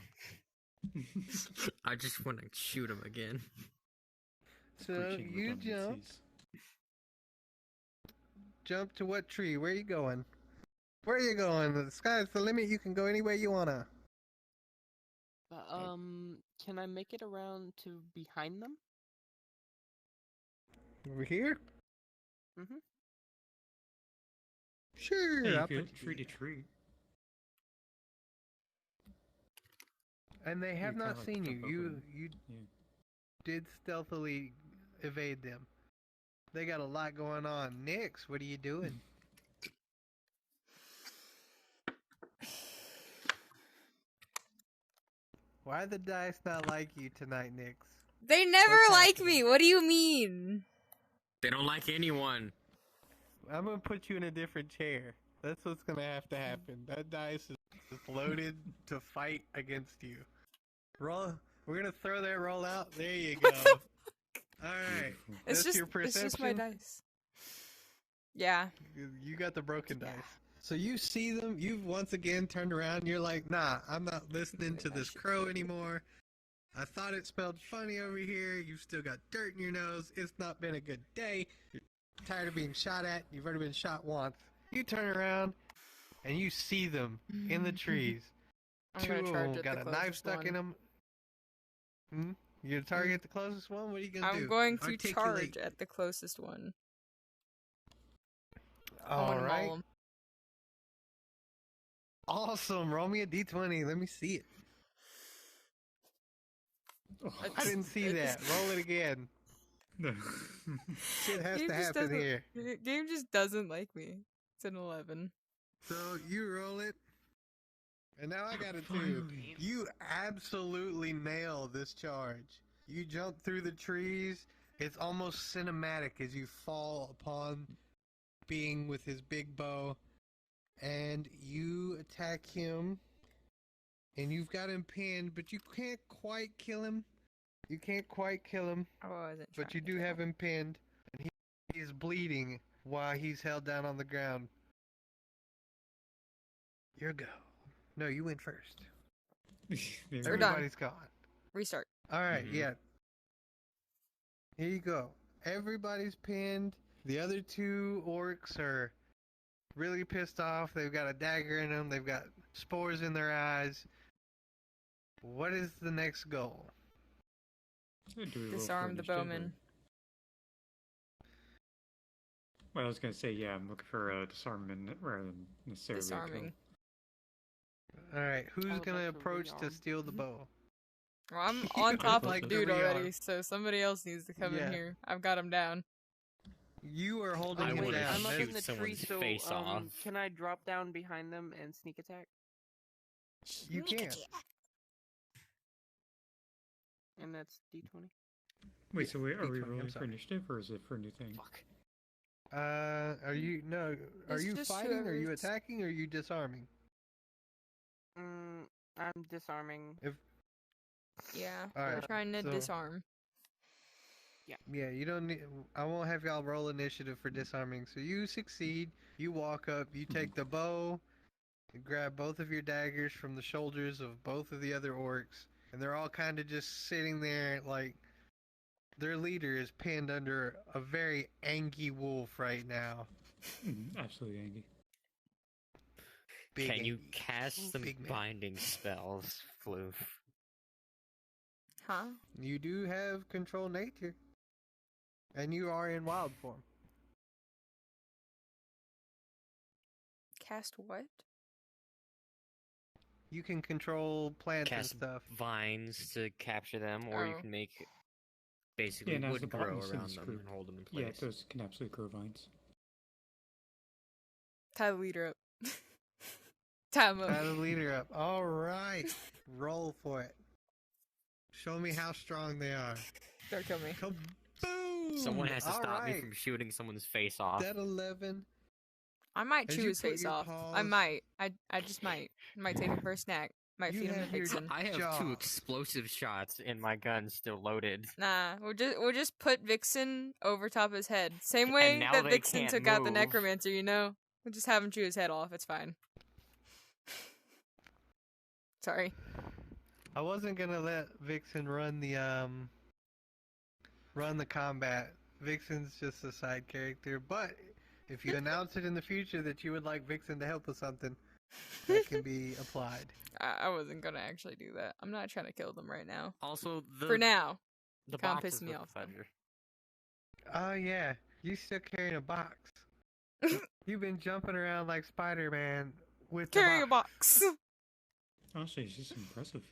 I just want to shoot him again. So Breaching you redundancies. jump to what tree? Where are you going? Where are you going? The sky's the limit. You can go anywhere you wanna. Can I make it around to behind them? Over here? Mhm. Sure. Hey, you I'll could put tree to tree. And they have You kinda not like seen you. jump over You them. you Yeah. did stealthily evade them. They got a lot going on. Nix, what are you doing? Why the dice not like you tonight, Nix? They never What's like happening? me. What do you mean? They don't like anyone. I'm gonna put you in a different chair. That's what's gonna have to happen. That dice is loaded to fight against you. Roll We're gonna throw that roll out. There you go. Alright. It's That's just your it's just my perception? dice. Yeah. You got the broken Yeah. dice. So you see them, you've once again turned around, and you're like, nah, I'm not listening to this crow anymore. I thought it smelled funny over here. You've still got dirt in your nose. It's not been a good day. You're tired of being shot at. You've already been shot once. You turn around, and you see them in the trees. I'm Two gonna of charge them at got the a knife closest stuck one. in them. You gonna target the closest one? What are you gonna do? I'm going to Articulate. charge at the closest one. I want All to maul right. him. Awesome. Roll me a d20. Let me see it. I didn't see that. Roll it again. No. Shit has Game to just happen doesn't- here. Game just doesn't like me. It's an 11. So you roll it. And now I got a 2. Finally. You absolutely nail this charge. You jump through the trees. It's almost cinematic as you fall upon being with his big bow. And you attack him. And you've got him pinned, but you can't quite kill him. You can't quite kill him, I wasn't but you trying to do kill have him pinned. And he is bleeding while he's held down on the ground. Your go. No, you went first. There We're we done. Everybody's gone. Restart. Alright, Mhm. yeah. Here you go. Everybody's pinned. The other 2 orcs are really pissed off. They've got a dagger in them. They've got spores in their eyes. What is the next goal? Do we roll for Disarm the initiative, or- bowman. Well, I was gonna say, yeah, I'm looking for disarmament rather than necessarily a kill. Disarming. Alright, who's would gonna like to approach to rearm. steal the bow? Well, I'm You on would top of like the to dude already, rearm. so somebody else needs to come Yeah. in here. I've got him down. You are holding I him wanna down. I'm up shoot in the tree, someone's so face off. can I drop down behind them and sneak attack? You can. And that's D20. Wait, so wait, are we D20, I'm rolling for sorry. initiative or is it for a new thing? Fuck. Are you Are It's you just fighting? Are you whoever's- attacking? Or are you disarming? I'm disarming. Yeah, All we're right, trying to so- disarm. Yeah, you don't need. I won't have y'all roll initiative for disarming. So you succeed. You walk up. You take the bow. You grab both of your daggers from the shoulders of both of the other orcs, and they're all kind of just sitting there like their leader is pinned under a very angry wolf right now. Absolutely angry. Big Can you angry. cast some Big man. binding spells, Floof? Huh? You do have control nature, and you are in wild form. Cast what? You can control plants Cast and stuff. vines to capture them, or you Oh. can make basically Yeah, and as wood the grow bottom says around them screw- and hold them in Yeah, place. those can absolutely grow vines. Tie the leader up. Tie him Tie up. the leader up. All right, roll for it. Show me how strong they are. Don't kill me. Kaboom! Someone has to All stop me right. from shooting someone's face off. That 11. I might As chew you his put face your off. I paws- might. I just might. Might take him for a snack. Might You feed him to have your- Vixen. I have jaw. 2 explosive shots in my gun still loaded. Nah, we'll just put Vixen over top of his head. Same way now that they Vixen can't took out the move. necromancer, you know? We'll just have him chew his head off. It's fine. Sorry. I wasn't gonna let Vixen run the combat. Vixen's just a side character, but if you announce it in the future that you would like Vixen to help with something, that can be applied. I wasn't gonna actually do that. I'm not trying to kill them right now. Also, the For now. the kinda boxes pissed me with off, the though. fudger. Oh yeah, you still carrying a box. You've been jumping around like Spider-Man with Carry the a box. Honestly, it's just impressive.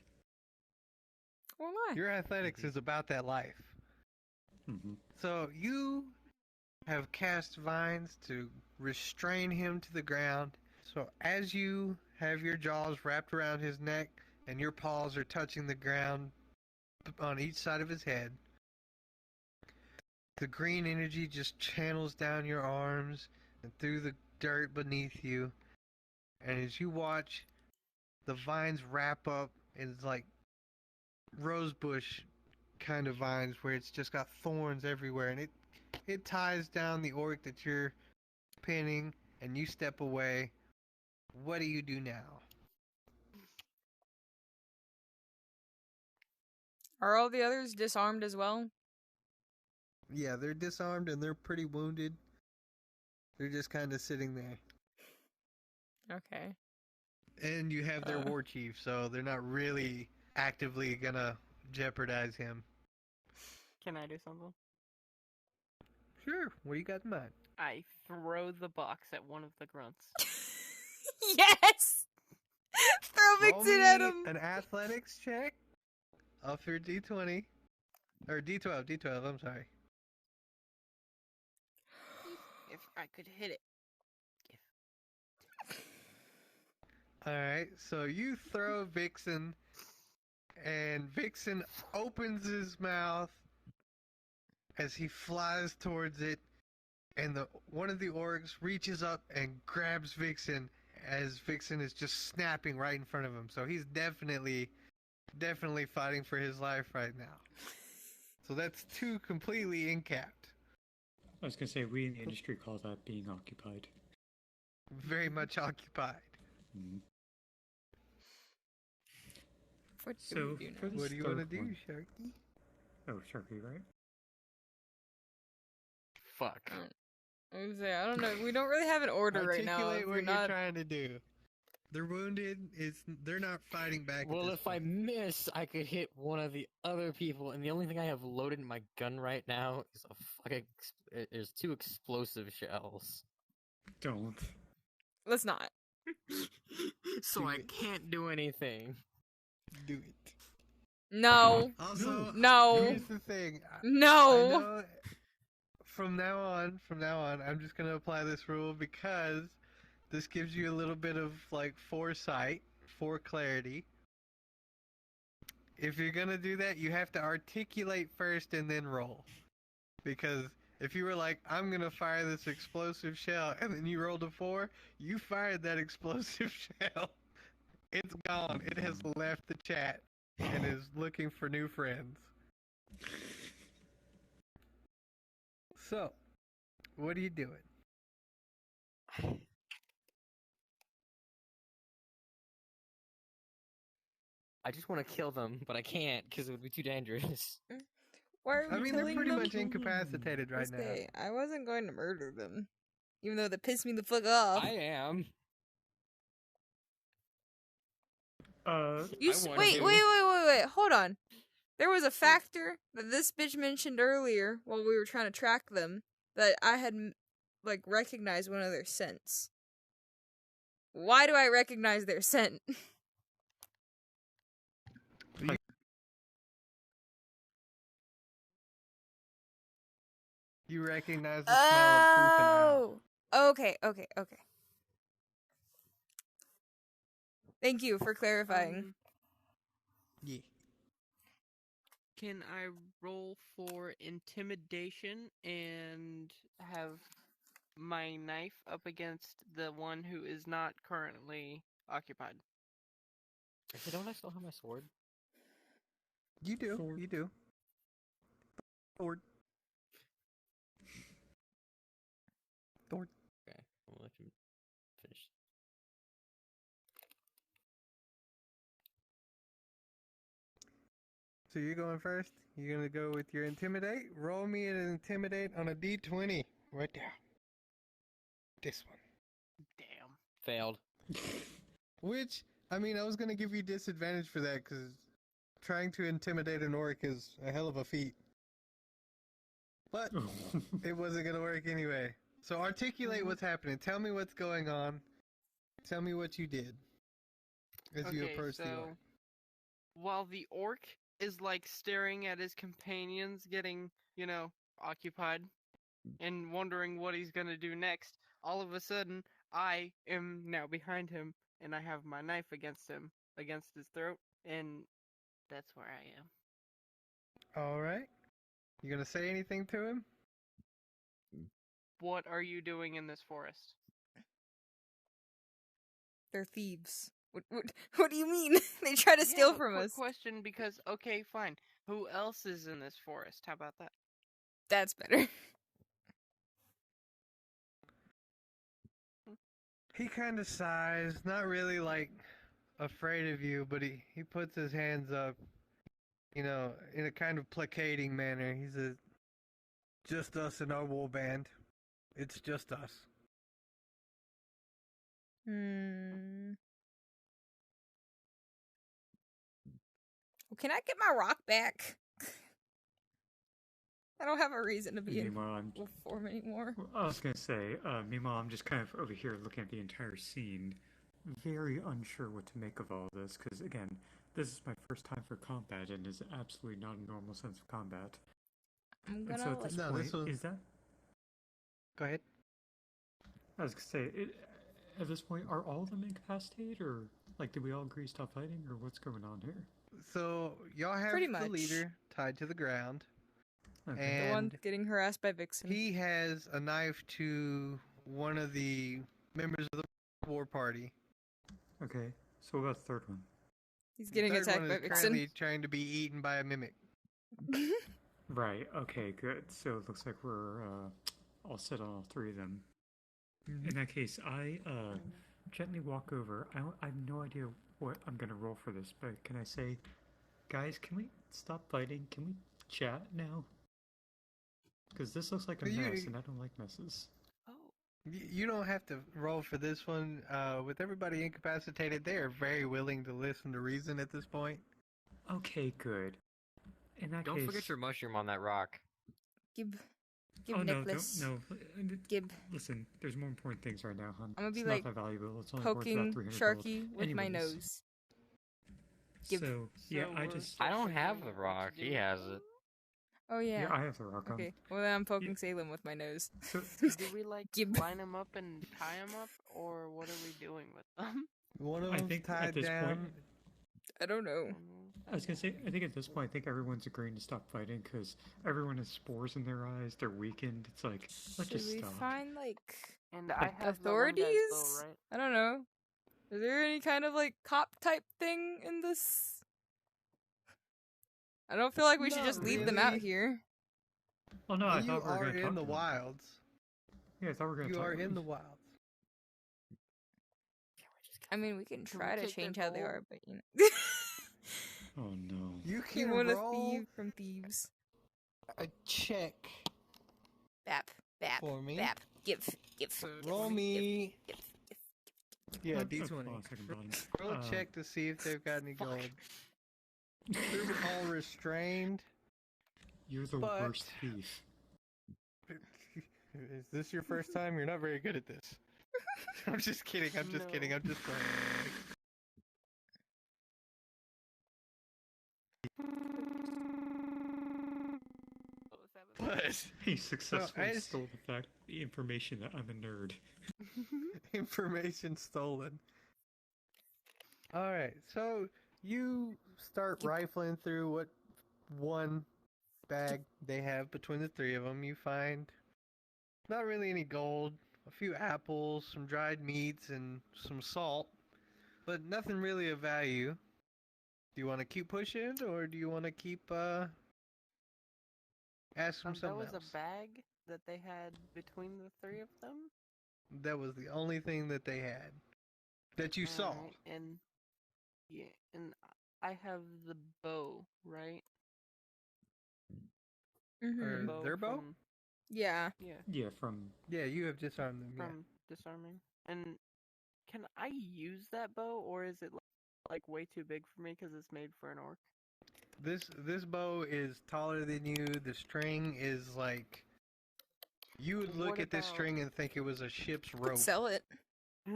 Well, why? Your athletics is about that life. Mm-hmm. So you have cast vines to restrain him to the ground. So as you have your jaws wrapped around his neck and your paws are touching the ground on each side of his head, the green energy just channels down your arms and through the dirt beneath you. And as you watch, the vines wrap up and it's like rosebush kind of vines where it's just got thorns everywhere, and it ties down the orc that you're pinning, and you step away. What do you do now? Are all the others disarmed as well? Yeah, they're disarmed and they're pretty wounded. They're just kind of sitting there. Okay. And you have their war chief, so they're not really actively gonna jeopardize him. Can I do something? Sure, what do you got in mind? I throw the box at one of the grunts. Yes! Throw Roll Vixen me at him! an athletics check off your D20. Or D12, I'm sorry. If I could hit it. Alright, so you throw Vixen, and Vixen opens his mouth as he flies towards it, and one of the orcs reaches up and grabs Vixen as Vixen is just snapping right in front of him. So he's definitely fighting for his life right now. So that's two completely incapped. I was gonna say, we in the industry call that being occupied. Very much occupied. Mm. What do So, we do for now? this What do you want to third do, one- Sharky? Oh, Sharpie, right? Fuck. I don't know. We don't really have an order right now. Articulate what We're you're not. trying to do. They're wounded. They're not fighting back. Well, at this if I point. miss, I could hit one of the other people, and the only thing I have loaded in my gun right now is a fucking. There's 2 explosive shells, Don't. Let's not. so Do I it. can't do anything. Do it. No. Also, No. here's the thing. I No. know from now on, I'm just gonna apply this rule because this gives you a little bit of like foresight, for clarity. If you're gonna do that, you have to articulate first and then roll. Because if you were like, I'm gonna fire this explosive shell, and then you rolled a 4, you fired that explosive shell. It's gone. It has left the chat and is looking for new friends. So, what are you doing? I just want to kill them, but I can't because it would be too dangerous. Why are we I mean, they're killing pretty them? much incapacitated right now. Okay, I wasn't going to murder them. Even though that pissed me the fuck off. I am. You I want wait, to. wait. Hold on. There was a factor that this bitch mentioned earlier while we were trying to track them that I had like recognized one of their scents. Why do I recognize their scent? You recognize the smell of poop and owl. Okay. Thank you for clarifying. Yeah. Can I roll for intimidation and have my knife up against the one who is not currently occupied? Actually, don't I still have my sword? You do. Sword. You do. Sword. Sword. Okay, I'll let you finish. So you're going first? You're gonna go with your intimidate? Roll me an intimidate on a d20. Right there. This one. Damn. Failed. Which, I mean, I was gonna give you disadvantage for that, because trying to intimidate an orc is a hell of a feat. But it wasn't gonna work anyway. So articulate what's happening. Tell me what's going on. Tell me what you did as you approach the orc. While the orc is like staring at his companions getting, occupied and wondering what he's gonna do next, all of a sudden I am now behind him and I have my knife against his throat, and that's where I am. Alright. You gonna say anything to him? What are you doing in this forest? They're thieves. What do you mean? They try to steal but from quick us. question, because okay, fine. Who else is in this forest? How about that? That's better. He kind of sighs, not really like afraid of you, but he puts his hands up, in a kind of placating manner. He says, "Just us and our war band. It's just us." Well, can I get my rock back? I don't have a reason to be in Meanwhile, wolf form anymore. I was gonna say, meanwhile, I'm just kind of over here looking at the entire scene, very unsure what to make of all this, because again, this is my first time for combat, and is absolutely not a normal sense of combat. I'm And so gonna at this No, point, this was- is that? Go ahead. I was gonna say, at this point, are all of them incapacitated, or like, did we all agree stop fighting, or what's going on here? So y'all have Pretty the much. leader tied to the ground, Okay. the one and getting harassed by Vixen. he has a knife to one of the members of the war party. Okay. So what about the third one? He's The getting third attacked one by is Vixen. currently trying to be eaten by a mimic. Right. Okay. Good. So it looks like we're all set on all three of them. In that case, I gently walk over. I have no idea what I'm gonna roll for this, but can I say, guys, can we stop fighting? Can we chat now? Because this looks like a You- mess, and I don't like messes. Oh, You don't have to roll for this one. With everybody incapacitated, they are very willing to listen to reason at this point. Okay, good. In that Don't case, forget your mushroom on that rock. Gib oh necklace. no, no. Gib. Listen, there's more important things right now, hon. I'm gonna be, it's like, not that valuable. It's only worth Poking about 300 Sharky gold. with my Anyways, nose. Give- So yeah, I we're just still I don't figuring have out the what to rock. do He with has them? it. Oh yeah. I have the rock on. Okay. Well, then I'm poking Salem with my nose. So Do we like Gib. line them up and tie them up, or what are we doing with them? One of I them's think at tied this down. point- I don't know. I was gonna say, I think at this point, I think everyone's agreeing to stop fighting because everyone has spores in their eyes. They're weakened. It's like, let's Should just we stop. find like And I have authorities? that one guy's bow, right? I don't know. Is there any kind of like cop type thing in this? I don't feel like we should Not just leave them out really. here. Oh no, I You thought we were are gonna talk in the to them. wilds. Yeah, I thought we were gonna You talk are to in them. the wilds. I mean, we can Can try we to take their change how they gold? are, but you know. Oh no. You You can want to roll thieve from thieves. a check. Bap, bap, For me? bap. Give. Roll me. Give. Yeah, Oh, D20. hold on a second, bottom. Roll a check to see if they've got any gold. They're all restrained. You're the but- worst thief. Is this your first time? You're not very good at this. I'm just kidding. I'm just kidding. No. I'm just playing. But He successfully as- stole the information that I'm a nerd. information stolen. All right, so you start rifling through what one bag they have between the three of them. You find not really any gold, a few apples, some dried meats, and some salt, but nothing really of value. Do you want to keep pushing, or do you want to keep ask them That something was else? a bag that they had between the three of them. That was the only thing that they had that you saw. Alright, and yeah, and I have the bow, right? Mm-hmm. Or their bow? from- Yeah. yeah, Yeah, from Yeah, you have disarmed them. Yeah. from disarming. And can I use that bow, or is it like way too big for me because it's made for an orc? This bow is taller than you. The string is like you would look What at this about- string and think it was a ship's Could rope. sell it. Yeah,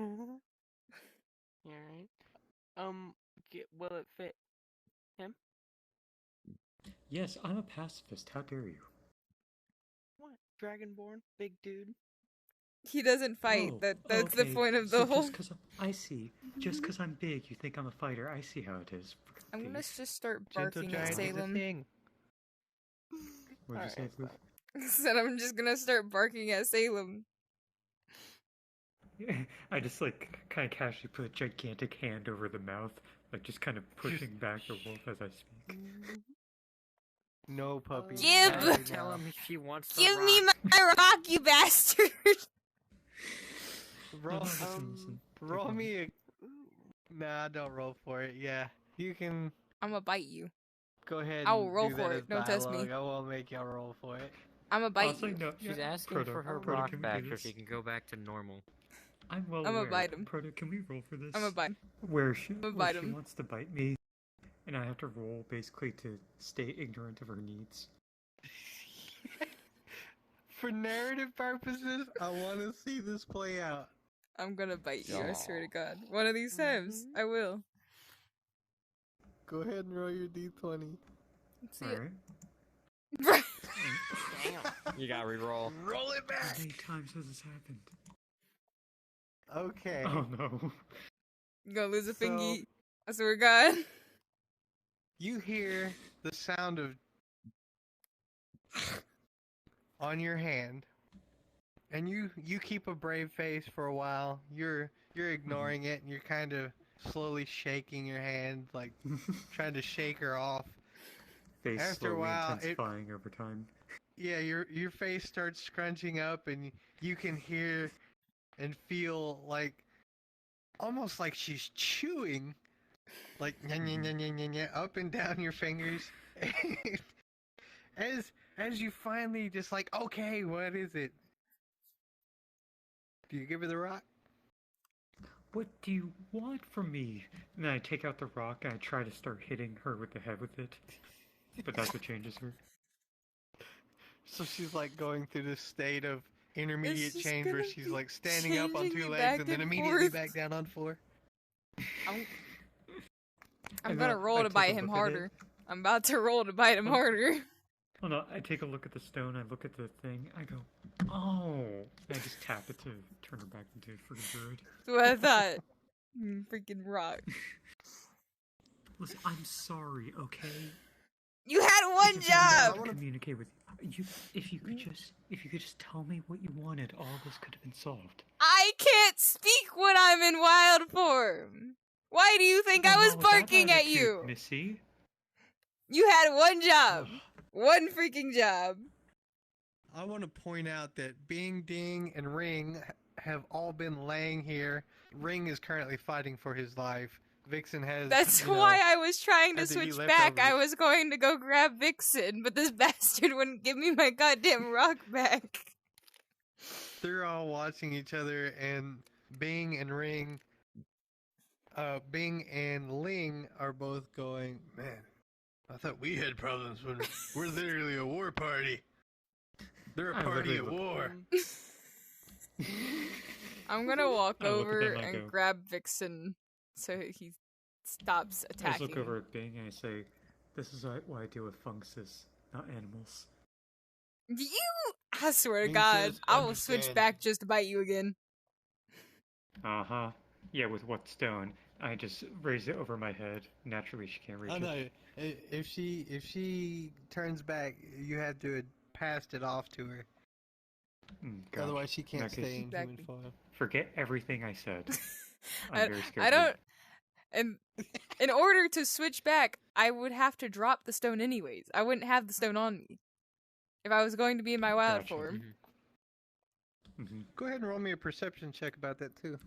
right. Will it fit him? yes, I'm a pacifist. How dare you? What? Dragonborn, big dude. He doesn't fight. Oh, That's the okay, point of so the whole. Just cause I see. Just because I'm big, you think I'm a fighter. I see how it is. I'm gonna Thief. just start Gentle barking at giant is a Salem. thing. What'd you say, Alright, Floof? Said I'm just gonna start barking at Salem. I just like kind of casually put a gigantic hand over the mouth, like just kind of pushing back the wolf as I speak. No puppy. Give- not Just right tell now. him she wants the Give rock. me my rock, you bastard! Roll, Listen. roll me a. Nah, don't roll for it. Yeah, you can I'ma bite you. go ahead I and will roll do for that it. as Don't test me. dialogue. I won't make y'all roll for it. I'ma bite Also, you. no, She's yeah, asking Proto, for her Proto, rock can we back do so this? she can go back to normal. I'm well I'ma aware. bite him. Proto, can we roll for this? I'ma bite him. Where she bite him. wants to bite me, and I have to roll basically to stay ignorant of her needs. For narrative purposes, I want to see this play out. I'm gonna bite you, I swear to Aw. God. One of these times, I will. Go ahead and roll your d20. See All it. right. Damn. You gotta re-roll. Roll it How back. many times has this happened? Okay. Oh no. You gonna lose a So- fingy. I swear to God. You hear the sound of on your hand, and you keep a brave face for a while. You're ignoring it, and you're kind of slowly shaking your hand, like trying to shake her off. Face After a slowly while, intensifying over time. Yeah, your face starts scrunching up, and you can hear and feel like almost like she's chewing, like up and down your fingers. as you finally just like, okay, what is it? Do you give her the rock? What do you want from me? And then I take out the rock and I try to start hitting her with the head with it. But that's what changes her. So she's like going through this state of intermediate just change where gonna she's be like standing up on changing 2 me legs back and then and immediately forth. back down on 4. I'm And gonna then roll I to take bite a him look at it. harder. I'm about to roll to bite him Oh. harder. Oh no, I take a look at the stone, I look at the thing, I go, oh! And I just tap it to turn her back into a freaking bird. That's what I thought. Freaking rock. Listen, I'm sorry, okay? You had one Because I job! wanna communicate with you. If you could just tell me what you wanted, all this could have been solved. I can't speak when I'm in wild form. Why do you think I What's was wrong with that barking at attitude, you? Missy? You had one job. One freaking job. I want to point out that Bing, Ding, and Ring have all been laying here. Ring is currently fighting for his life. Vixen has. That's you know, why I was trying to had to eat switch back. I leftovers. was going to go grab Vixen, but this bastard wouldn't give me my goddamn rock back. They're all watching each other, and Bing and Ring. Bing and Ling are both going, man, I thought we had problems when we're literally a war party. They're a I party at literally war. I'm gonna walk I look at over them and I and go- grab Vixen so he stops I just attacking. look over at Bing and I say, this is why I deal with funguses, not animals. You! I swear to Bing God, says, I will switch "Understand." back just to bite you again. Uh-huh. Yeah, with what stone? I just raise it over my head. Naturally, she can't reach I it. know. If she turns back, you have to have passed it off to her. God. Otherwise, she can't In that case- stay in human Exactly. form. Forget everything I said. I- I'm very scared. I of you. don't. And in order to switch back, I would have to drop the stone anyways. I wouldn't have the stone on me if I was going to be in my wild Gotcha. form. Mhm. Go ahead and roll me a perception check about that too.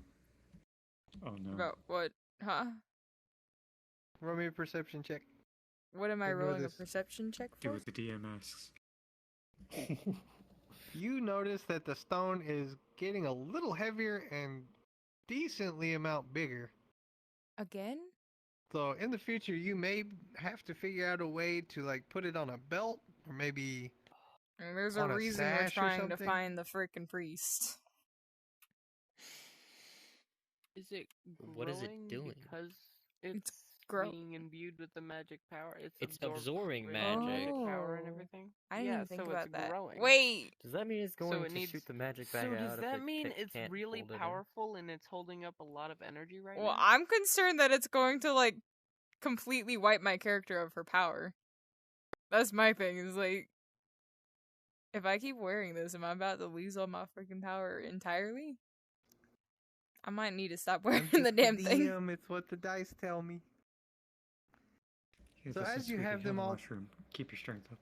Oh no. About what? Huh? Roll me a perception check. What am I Ignore rolling this. a perception check Do for? what the DM asks. You notice that the stone is getting a little heavier and decently amount bigger. Again? So in the future, you may have to figure out a way to like put it on a belt or maybe. And there's a On a reason we're sash or trying to something? find the frickin' priest. Is it What is it growing doing? because it's grow- being imbued with the magic power? It's absorbed absorbing with magic. power and Oh. everything. I didn't yeah, even think so about it's that. growing. Wait! Does that mean it's going it to needs- shoot the magic back So out? does if that it mean ca- it's can't really hold it in? powerful and it's holding up a lot of energy right Well, now? I'm concerned that it's going to, like, completely wipe my character of her power. That's my thing, is like, if I keep wearing this, am I about to lose all my freaking power entirely? I might need to stop I'm wearing just the damn thing. DM, it's what the dice tell me. Here, So listen, as you sweetie, have them a all- mushroom. Keep your strength up.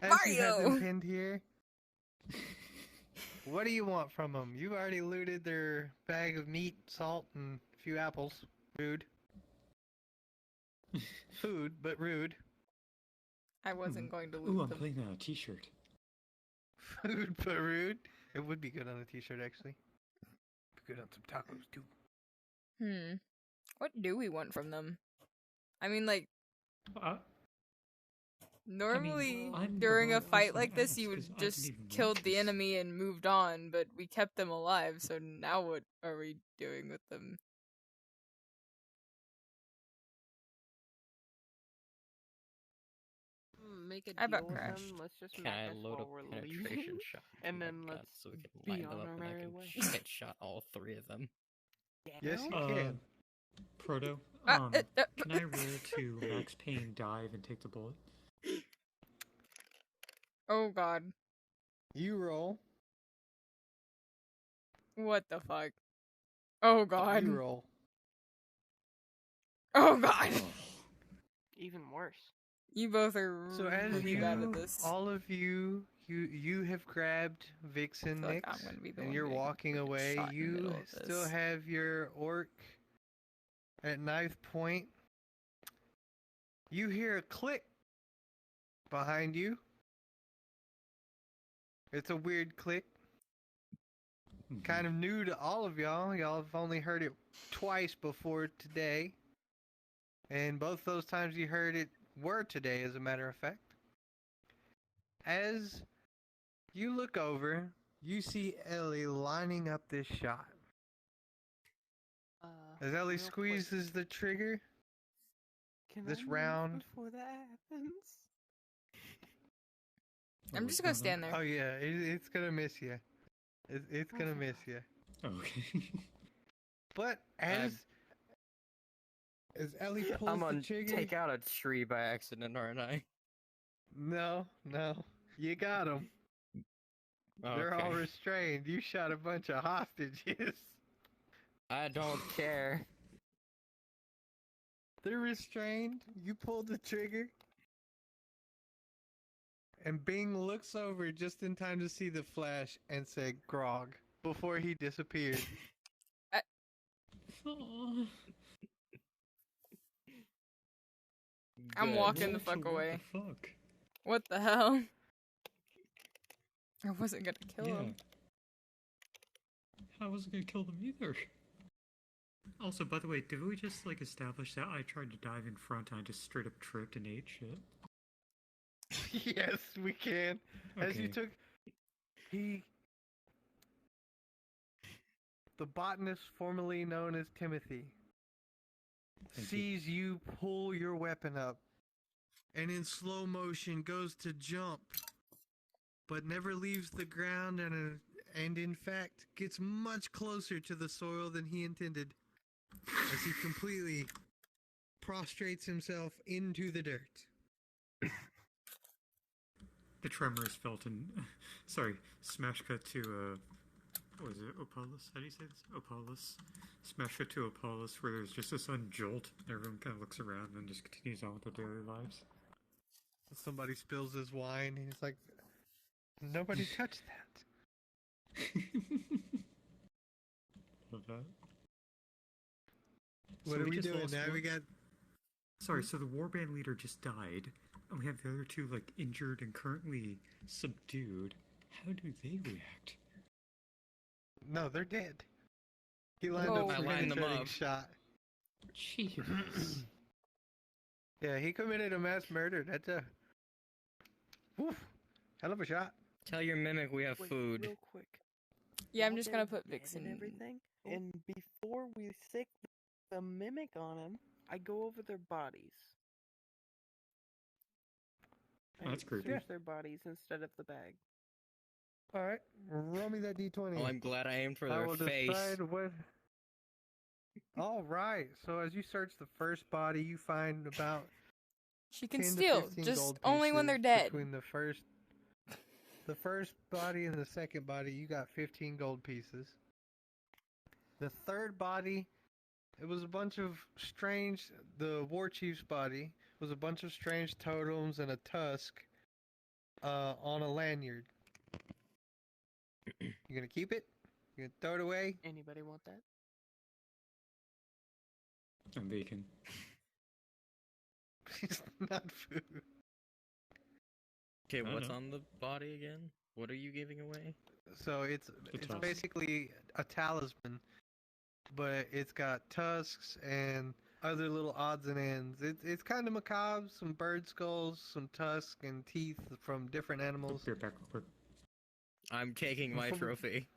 As you have them Mario! pinned here, what do you want from them? You've already looted their bag of meat, salt, and a few apples. Rude. Food, but rude. I wasn't going to Ooh, loot I'm them. playing a t-shirt. Food, but rude. It would be good on a t-shirt, actually. Be good on some tacos, too. What do we want from them? I mean, like, normally I'm the during a wrong fight person like to this, ask, you 'cause would I didn't just even killed the notice. enemy and moved on, but we kept them alive, so now what are we doing with them? Make a I deal about with them. crashed. Let's just Can I smack us load while a we're penetration leaving, shot? and to my then gun let's so we can be line them on up our and I merry can way. headshot all 3 of them. Yes, you Down? can. Proto, Ah, can I roll to max pain dive and take the bullet? Oh god. You roll. What the fuck? Oh god. You roll. Oh god. Even worse. You both are So as really bad at this. all of you have grabbed Vixen, feel like Nix, I'm gonna be the and one you're getting walking away. shot in the middle You of still this. have your orc at knife point. You hear a click behind you. It's a weird click. Kind of new to all of y'all. Y'all have only heard it twice before today. And both those times you heard it were today, as a matter of fact. As you look over, you see Ellie lining up this shot. As Ellie Real quick, squeezes the trigger, can this I move round- before that happens? I'm just gonna stand there. oh yeah, it's gonna miss you. It's Oh, gonna thank miss God. you. Okay. But as Ellie pulls I'm the on trigger, take out a tree by accident, aren't I? no, you got them. They're all Okay. restrained. You shot a bunch of hostages. I don't care. They're restrained. You pulled the trigger. And Bing looks over just in time to see the flash and say grog before he disappeared. Aw. I'm Good. walking the Roll fuck to away. What the fuck? What the hell? I wasn't gonna kill Yeah. him. I wasn't gonna kill them either. Also, by the way, did we just like establish that I tried to dive in front and I just straight up tripped and ate shit? Yes, we can. As you Okay. took... The botanist formerly known as Timothy Thank you. sees you pull your weapon up and in slow motion goes to jump but never leaves the ground and in fact gets much closer to the soil than he intended as he completely prostrates himself into the dirt. The tremor is felt in. Sorry, smash cut to what was it? Opalus? How do you say this? Opalus. Smash cut to Opalus, where there's just a sudden jolt. Everyone kind of looks around and just continues on with their daily lives. Somebody spills his wine and he's like, nobody touched that. Love that. What So are we just doing lost now? one- We got... Sorry, so the warband leader just died, and we have the other two like injured and currently subdued. How do they react? No, they're dead. He lined Oh. up I a lined them penetrating up. shot. Jeez. Yeah, he committed a mass murder. That's a... Woof. Hell of a shot. Tell your mimic we have Wait, food. real quick. Yeah, I'm While just they're gonna put dead Vixen. and everything, and before we sick the mimic on them, I go over their bodies. That's I creepy. search their bodies instead of the bag. Alright, roll me that d20. Oh, I'm glad I aimed for I their will face. decide what... Alright, so as you search the first body, you find about She can 10 to steal, 15 just gold only when pieces they're dead. between the first... The first body and the second body, you got 15 gold pieces. The third body, it was a bunch of strange. The war chief's body was a bunch of strange totems and a tusk on a lanyard. You gonna keep it? You gonna throw it away? Anybody want that? I'm vegan. It's not food. Okay, I what's know. on the body again? What are you giving away? So it's tusk. basically a talisman, but it's got tusks and other little odds and ends. It's kind of macabre. Some bird skulls, some tusks, and teeth from different animals. Be right back real quick. I'm taking my trophy.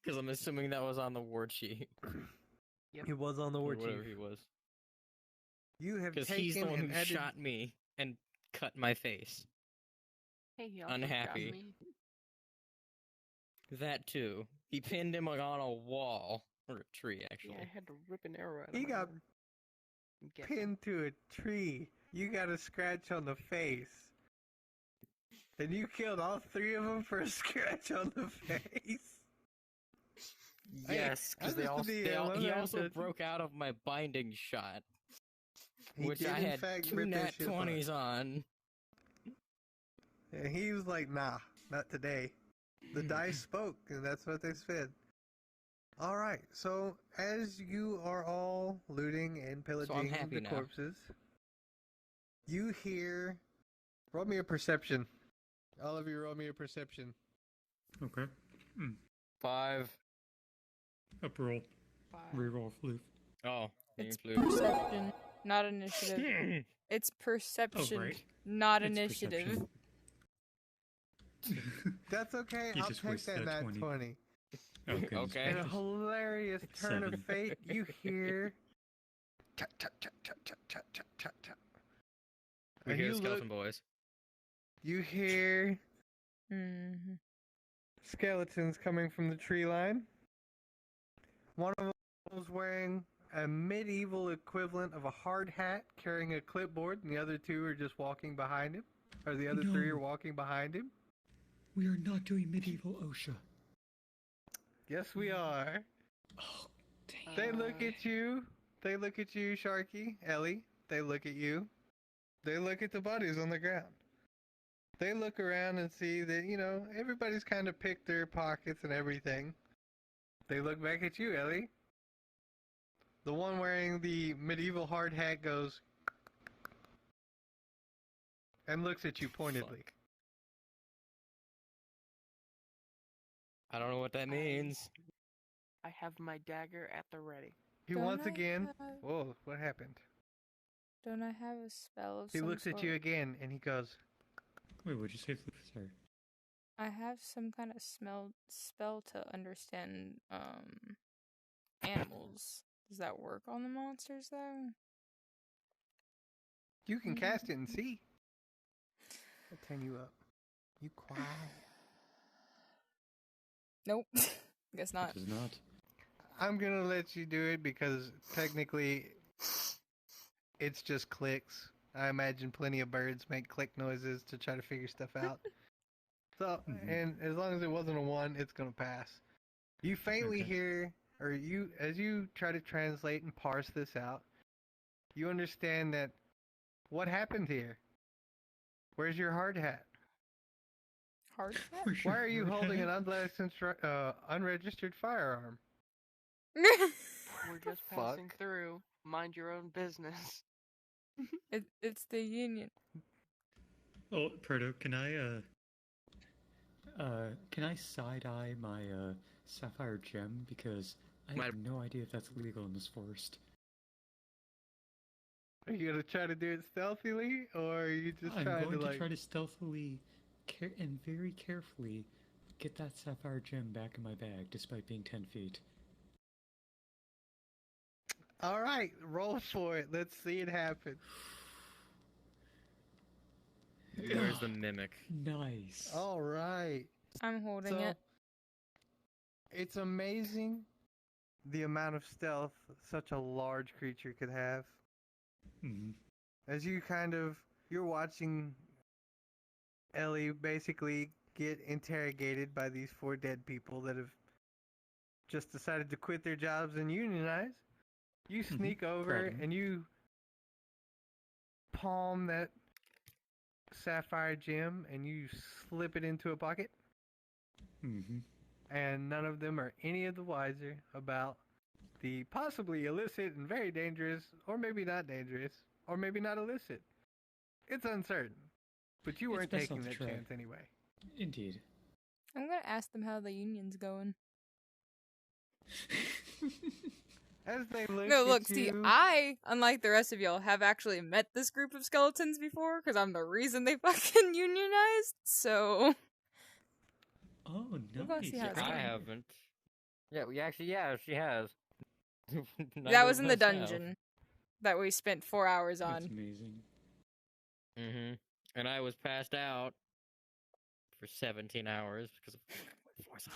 Because I'm assuming that was on the war chief. It was on the Or war whatever chief. he was. You have Because taken he's the one and who added. shot me and cut my face. Hey, he also Unhappy. shot me. That too. He pinned him like on a wall. Or a tree, actually. Yeah, I had to rip an arrow out of He my got arm. Get him. pinned to a tree. You got a scratch on the face. And you killed all three of them for a scratch on the face. Hey, Yes, because I'm just a DM, I'm he not also judging. broke out of my binding shot. He Which did, I in had fact, 2 rip that nat shit apart. 20s on. And he was like, nah, not today. The dice spoke, and that's what they said. Alright, so as you are all looting and pillaging happy the now. corpses, you hear... Roll me a perception. All of you roll me a perception. Okay. 5. Up roll. 5. Reroll floof. Oh. It's blue. perception, not initiative. It's perception, right. not It's initiative. perception. That's okay, You I'll just take wasted that that nat 20. 20. Oh, goodness Okay. In a gracious. hilarious turn of 7. fate, you hear... Tut, tut, tut, tut, tut, tut, tut, tut, tut. We And hear you skeleton look, boys. you hear Mm-hmm. skeletons coming from the tree line. One of them was wearing a medieval equivalent of a hard hat, carrying a clipboard, and the other two are just walking behind him. Or the other three No. are walking behind him. We are not doing medieval OSHA. Yes, we are. Oh, dang. They look at you. They look at you, Sharky, Ellie. They look at you. They look at the bodies on the ground. They look around and see that, you know, everybody's kind of picked their pockets and everything. They look back at you, Ellie. The one wearing the medieval hard hat goes and looks at you pointedly. Fuck. I don't know what that means. I have my dagger at the ready. He Don't once I again... have- Whoa, what happened? Don't I have a spell of He some looks at sort? you again and he goes, Wait, what'd you say, floof? Sorry. I have some kind of spell to understand animals. Does that work on the monsters though? you can cast it and see. I'll turn you up. You quiet. Nope. Guess not. It does not. I'm gonna let you do it because technically it's just clicks. I imagine plenty of birds make click noises to try to figure stuff out. So, and as long as it wasn't a 1, it's gonna pass. You faintly Okay. hear, or as you try to translate and parse this out, you understand that what happened here? Where's your hard hat? Hard hat? Why are you holding an unregistered firearm? We're just passing Fuck. through. Mind your own business. It's the union. Oh, Proto, can I side eye my sapphire gem because I My- have no idea if that's legal in this forest. Are you gonna try to do it stealthily, or are you just I'm trying going to to like? try to stealthily and very carefully get that sapphire gem back in my bag, despite being 10 feet. All right, roll for it. Let's see it happen. Where's the mimic? Nice. All right. I'm holding So it. it's amazing the amount of stealth such a large creature could have. Mhm. As you're watching Ellie basically get interrogated by these 4 dead people that have just decided to quit their jobs and unionize. You sneak over Problem. and you palm that sapphire gem and you slip it into a pocket, Mm-hmm. and none of them are any of the wiser about the possibly illicit and very dangerous, or maybe not dangerous, or maybe not illicit. It's uncertain. But you It's weren't best taking not that to try. chance anyway. Indeed. I'm gonna ask them how the union's going. As they look No, at look, see, you, I, unlike the rest of y'all, have actually met this group of skeletons before, because I'm the reason they fucking unionized, so... Oh, We're gonna nice. see how it's I going. haven't. Yeah, we actually, yeah, she has. That was in the dungeon that we spent 4 hours That's on. amazing. Mm-hmm. And I was passed out for 17 hours because of foresight.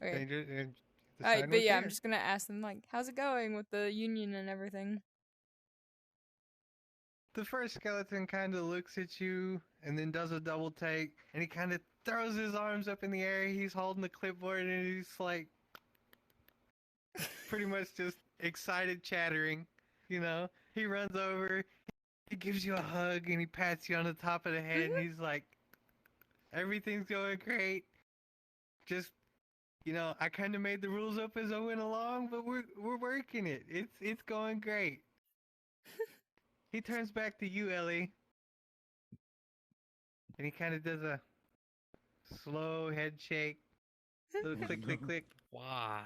Okay. danger, and the Alright, sign but was yeah, there. I'm just gonna ask them, like, how's it going with the union and everything? The first skeleton kind of looks at you and then does a double take, and he kind of throws his arms up in the air. He's holding the clipboard and he's like, pretty much just excited chattering. You know, he runs over, he gives you a hug, and he pats you on the top of the head, and he's like, everything's going great. Just, you know, I kind of made the rules up as I went along, but we're working it. It's going great. He turns back to you, Ellie, and he kind of does a slow head shake, little click, click, click. Why?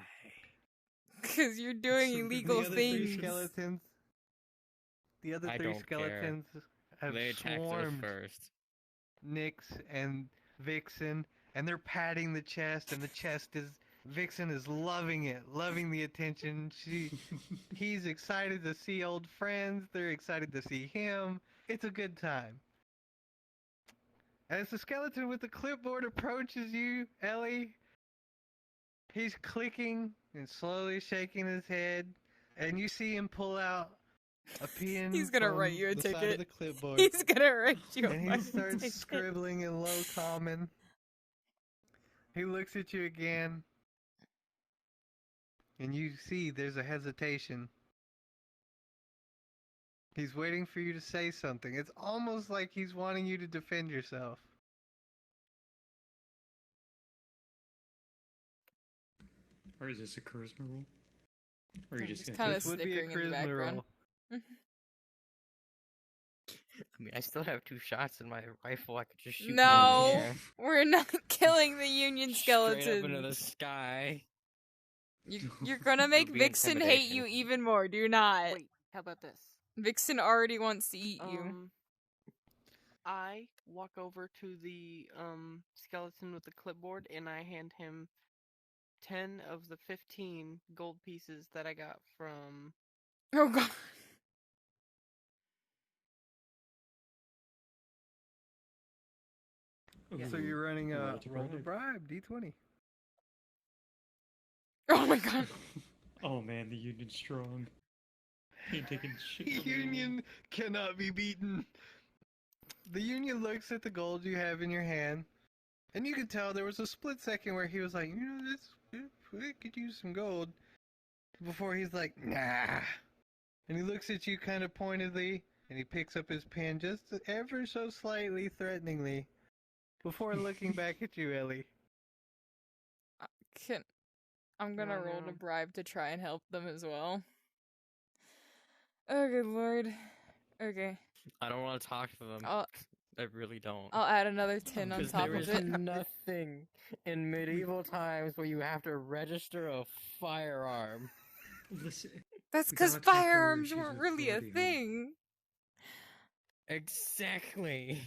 Because you're doing so good. illegal The other 3 things. skeletons. The other I 3 don't care. skeletons have They attacked us swarmed first. Nyx and Vixen, and they're patting the chest, and the chest is Vixen is loving it, loving the attention. He's excited to see old friends. They're excited to see him. It's a good time. As the skeleton with the clipboard approaches you, Ellie, he's clicking and slowly shaking his head, and you see him pull out a pen. He's gonna from write you a the side of ticket. the clipboard. He's gonna write you a And he fucking starts ticket. scribbling in low common. He looks at you again, and you see there's a hesitation. He's waiting for you to say something. It's almost like he's wanting you to defend yourself. Or is this a charisma roll? Or are you I'm just just gonna kinda This would be a snickering in the charisma background. roll. I mean, I still have 2 shots in my rifle. I could just shoot No, one in the air. we're not killing the union Straight up into skeletons. the sky. You're gonna make be Vixen hate intimidation. you even more. Do not. Wait, how about this? Vixen already wants to eat you. I walk over to the skeleton with the clipboard and I hand him 10 of the 15 gold pieces that I got from. Oh god. So you're running a Roll to roll to bribe. bribe, D20. Oh my god. Oh man, the union's strong. Ain't taking shit from anyone. Union cannot be beaten. The Union looks at the gold you have in your hand, and you can tell there was a split second where he was like, you know, we could use some gold. Before he's like, nah. And he looks at you kind of pointedly, and he picks up his pen just ever so slightly threateningly, before looking back at you, Ellie. I'm gonna Oh, roll no. to bribe to try and help them as well. Oh good lord. Okay. I don't want to talk to them. I'll I really don't. I'll add another 10 on Because top there of is it. nothing in medieval times where you have to register a firearm. Listen, That's we because got temporary firearms issues weren't with really a authority, hon. thing. Exactly.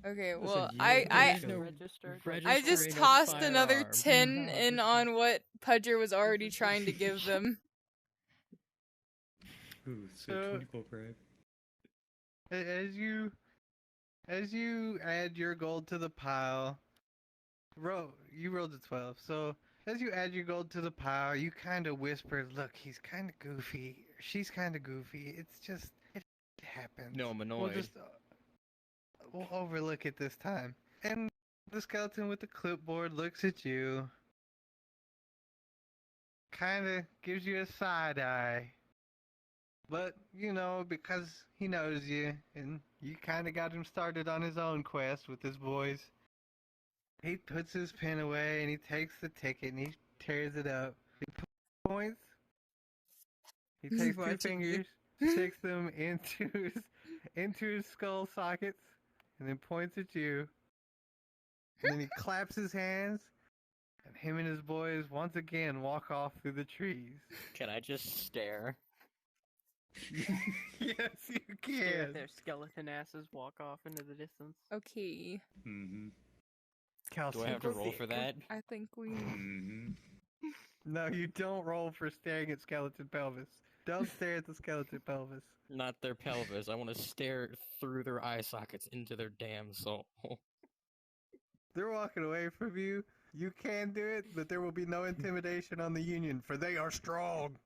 Okay, Listen, well, you I have no to registered. I just registering a tossed another firearm. 10 No, in this- on what Pudger was already trying to give them. Ooh, so 20 gold bribe. As you add your gold to the pile, you rolled a 12. So as you add your gold to the pile, you kind of whisper, "Look, he's kind of goofy. She's kind of goofy. It's just it happens. No, I'm We'll annoyed. just we'll overlook it this time. And the skeleton with the clipboard looks at you. Kinda gives you a side eye. But, you know, because he knows you, and you kinda got him started on his own quest with his boys. He puts his pen away and he takes the ticket and he tears it up. He points. He takes two Watching you. fingers, sticks them into his skull sockets, and then points at you. And then he claps his hands, and him and his boys once again walk off through the trees. Can I just stare? Yes, you Stare at can. their skeleton asses walk off into the distance. Okay. Mm-hmm. Do I have to roll for that? I think we. Mm-hmm. No, you don't roll for staring at skeleton pelvis. Don't stare at the skeleton pelvis. Not their pelvis. I want to stare through their eye sockets into their damn soul. They're walking away from you. You can do it, but there will be no intimidation on the Union, for they are strong.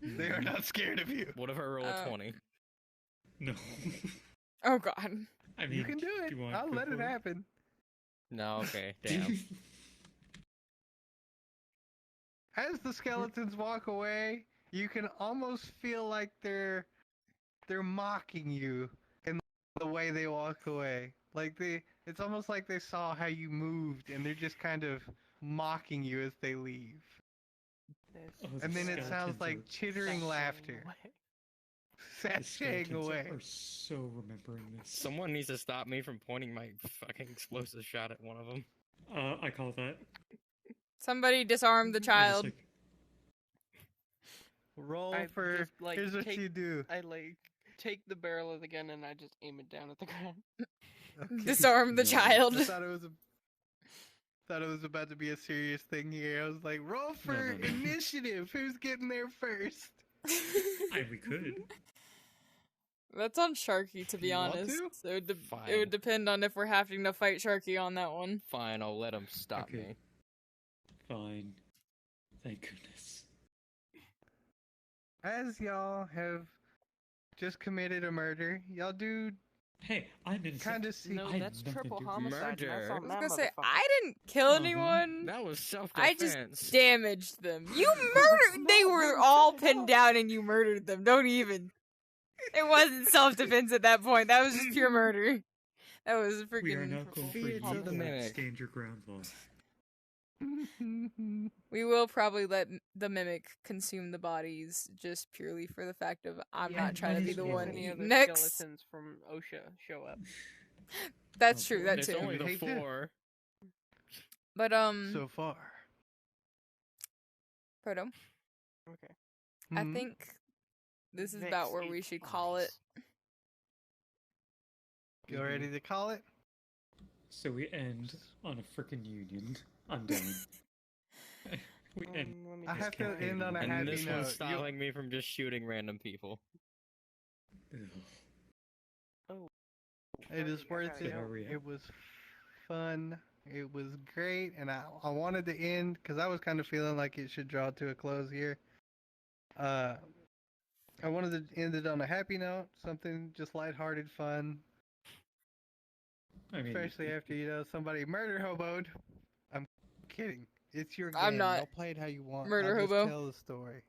They are not scared of you. What if I roll a 20? No. Oh God. I mean, You can do it. you want I'll to go let it for happen. No, okay, damn. As the skeletons walk away, you can almost feel like they're mocking you in the way they walk away. Like it's almost like they saw how you moved and they're just kind of mocking you as they leave. Oh, the And then it sounds skeletons like are- chittering laughter. the Sashaying skeletons away. are so remembering this. Someone needs to stop me from pointing my fucking explosive shot at one of them. I call that. Somebody disarm the I just, child. like, Roll I for. just, like, Here's what take- you do. I take the barrel of the gun and I just aim it down at the ground. Okay. Disarm the No. child. I thought it was about to be a serious thing here. I was like, roll for no. initiative. Who's getting there first? we could. That's on Sharky, to be You want honest. to? So it Fine. would depend on if we're having to fight Sharky on that one. Fine, I'll let him stop Okay. me. Fine. Thank goodness. As y'all have just committed a murder, y'all do Hey, I'm innocent. kind of see. No, I had that's nothing triple to do with homicide. and That's murder. on I was that gonna say, motherfucker. I didn't kill Uh-huh. anyone. That was self-defense. I just damaged them. You murdered. They were all pinned down, and you murdered them. Don't even. It wasn't self-defense at that point. That was just pure murder. That was We are freaking. now going for Fear you to the to mimic. stand your ground law. We will probably let the mimic consume the bodies just purely for the fact of I'm Yeah, not trying to be just the in case one any eaten other next. skeletons from OSHA show up. That's Oh, true. boy. That There's too. only the Hate that. 4. But so far. Proto, Okay. I Hmm? think this is Vex about where ate we the should call it. bodies. You ready to call it? So we end on a frickin' union. I'm done. we end. Let me I just have to count. end on a And happy this note. one's stopping me from just shooting random people. Ugh. It is worth Okay, it. where we at? It was fun. It was great, and I wanted to end because I was kind of feeling like it should draw to a close here. I wanted to end it on a happy note, something just lighthearted, fun. I mean, Especially after somebody murder hoboed. I'm kidding. It's your game. I'm not Y'all play it how you want. murder I'll just hobo. tell the story.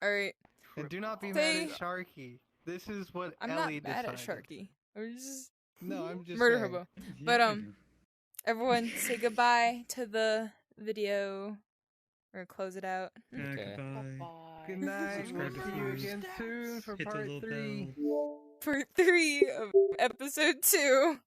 All right. And do not be Say- mad at Sharky. This is what I'm Ellie not mad at decided. Sharky. I'm just No, I'm just murder saying. hobo. yeah, But, I know. Everyone, say goodbye to the video. We're gonna close it out. Yeah, Okay. goodbye. Bye. Good night. We'll Subscribe to see you Fuse. again soon for Hit the part little 3. bell. Part 3 of episode 2.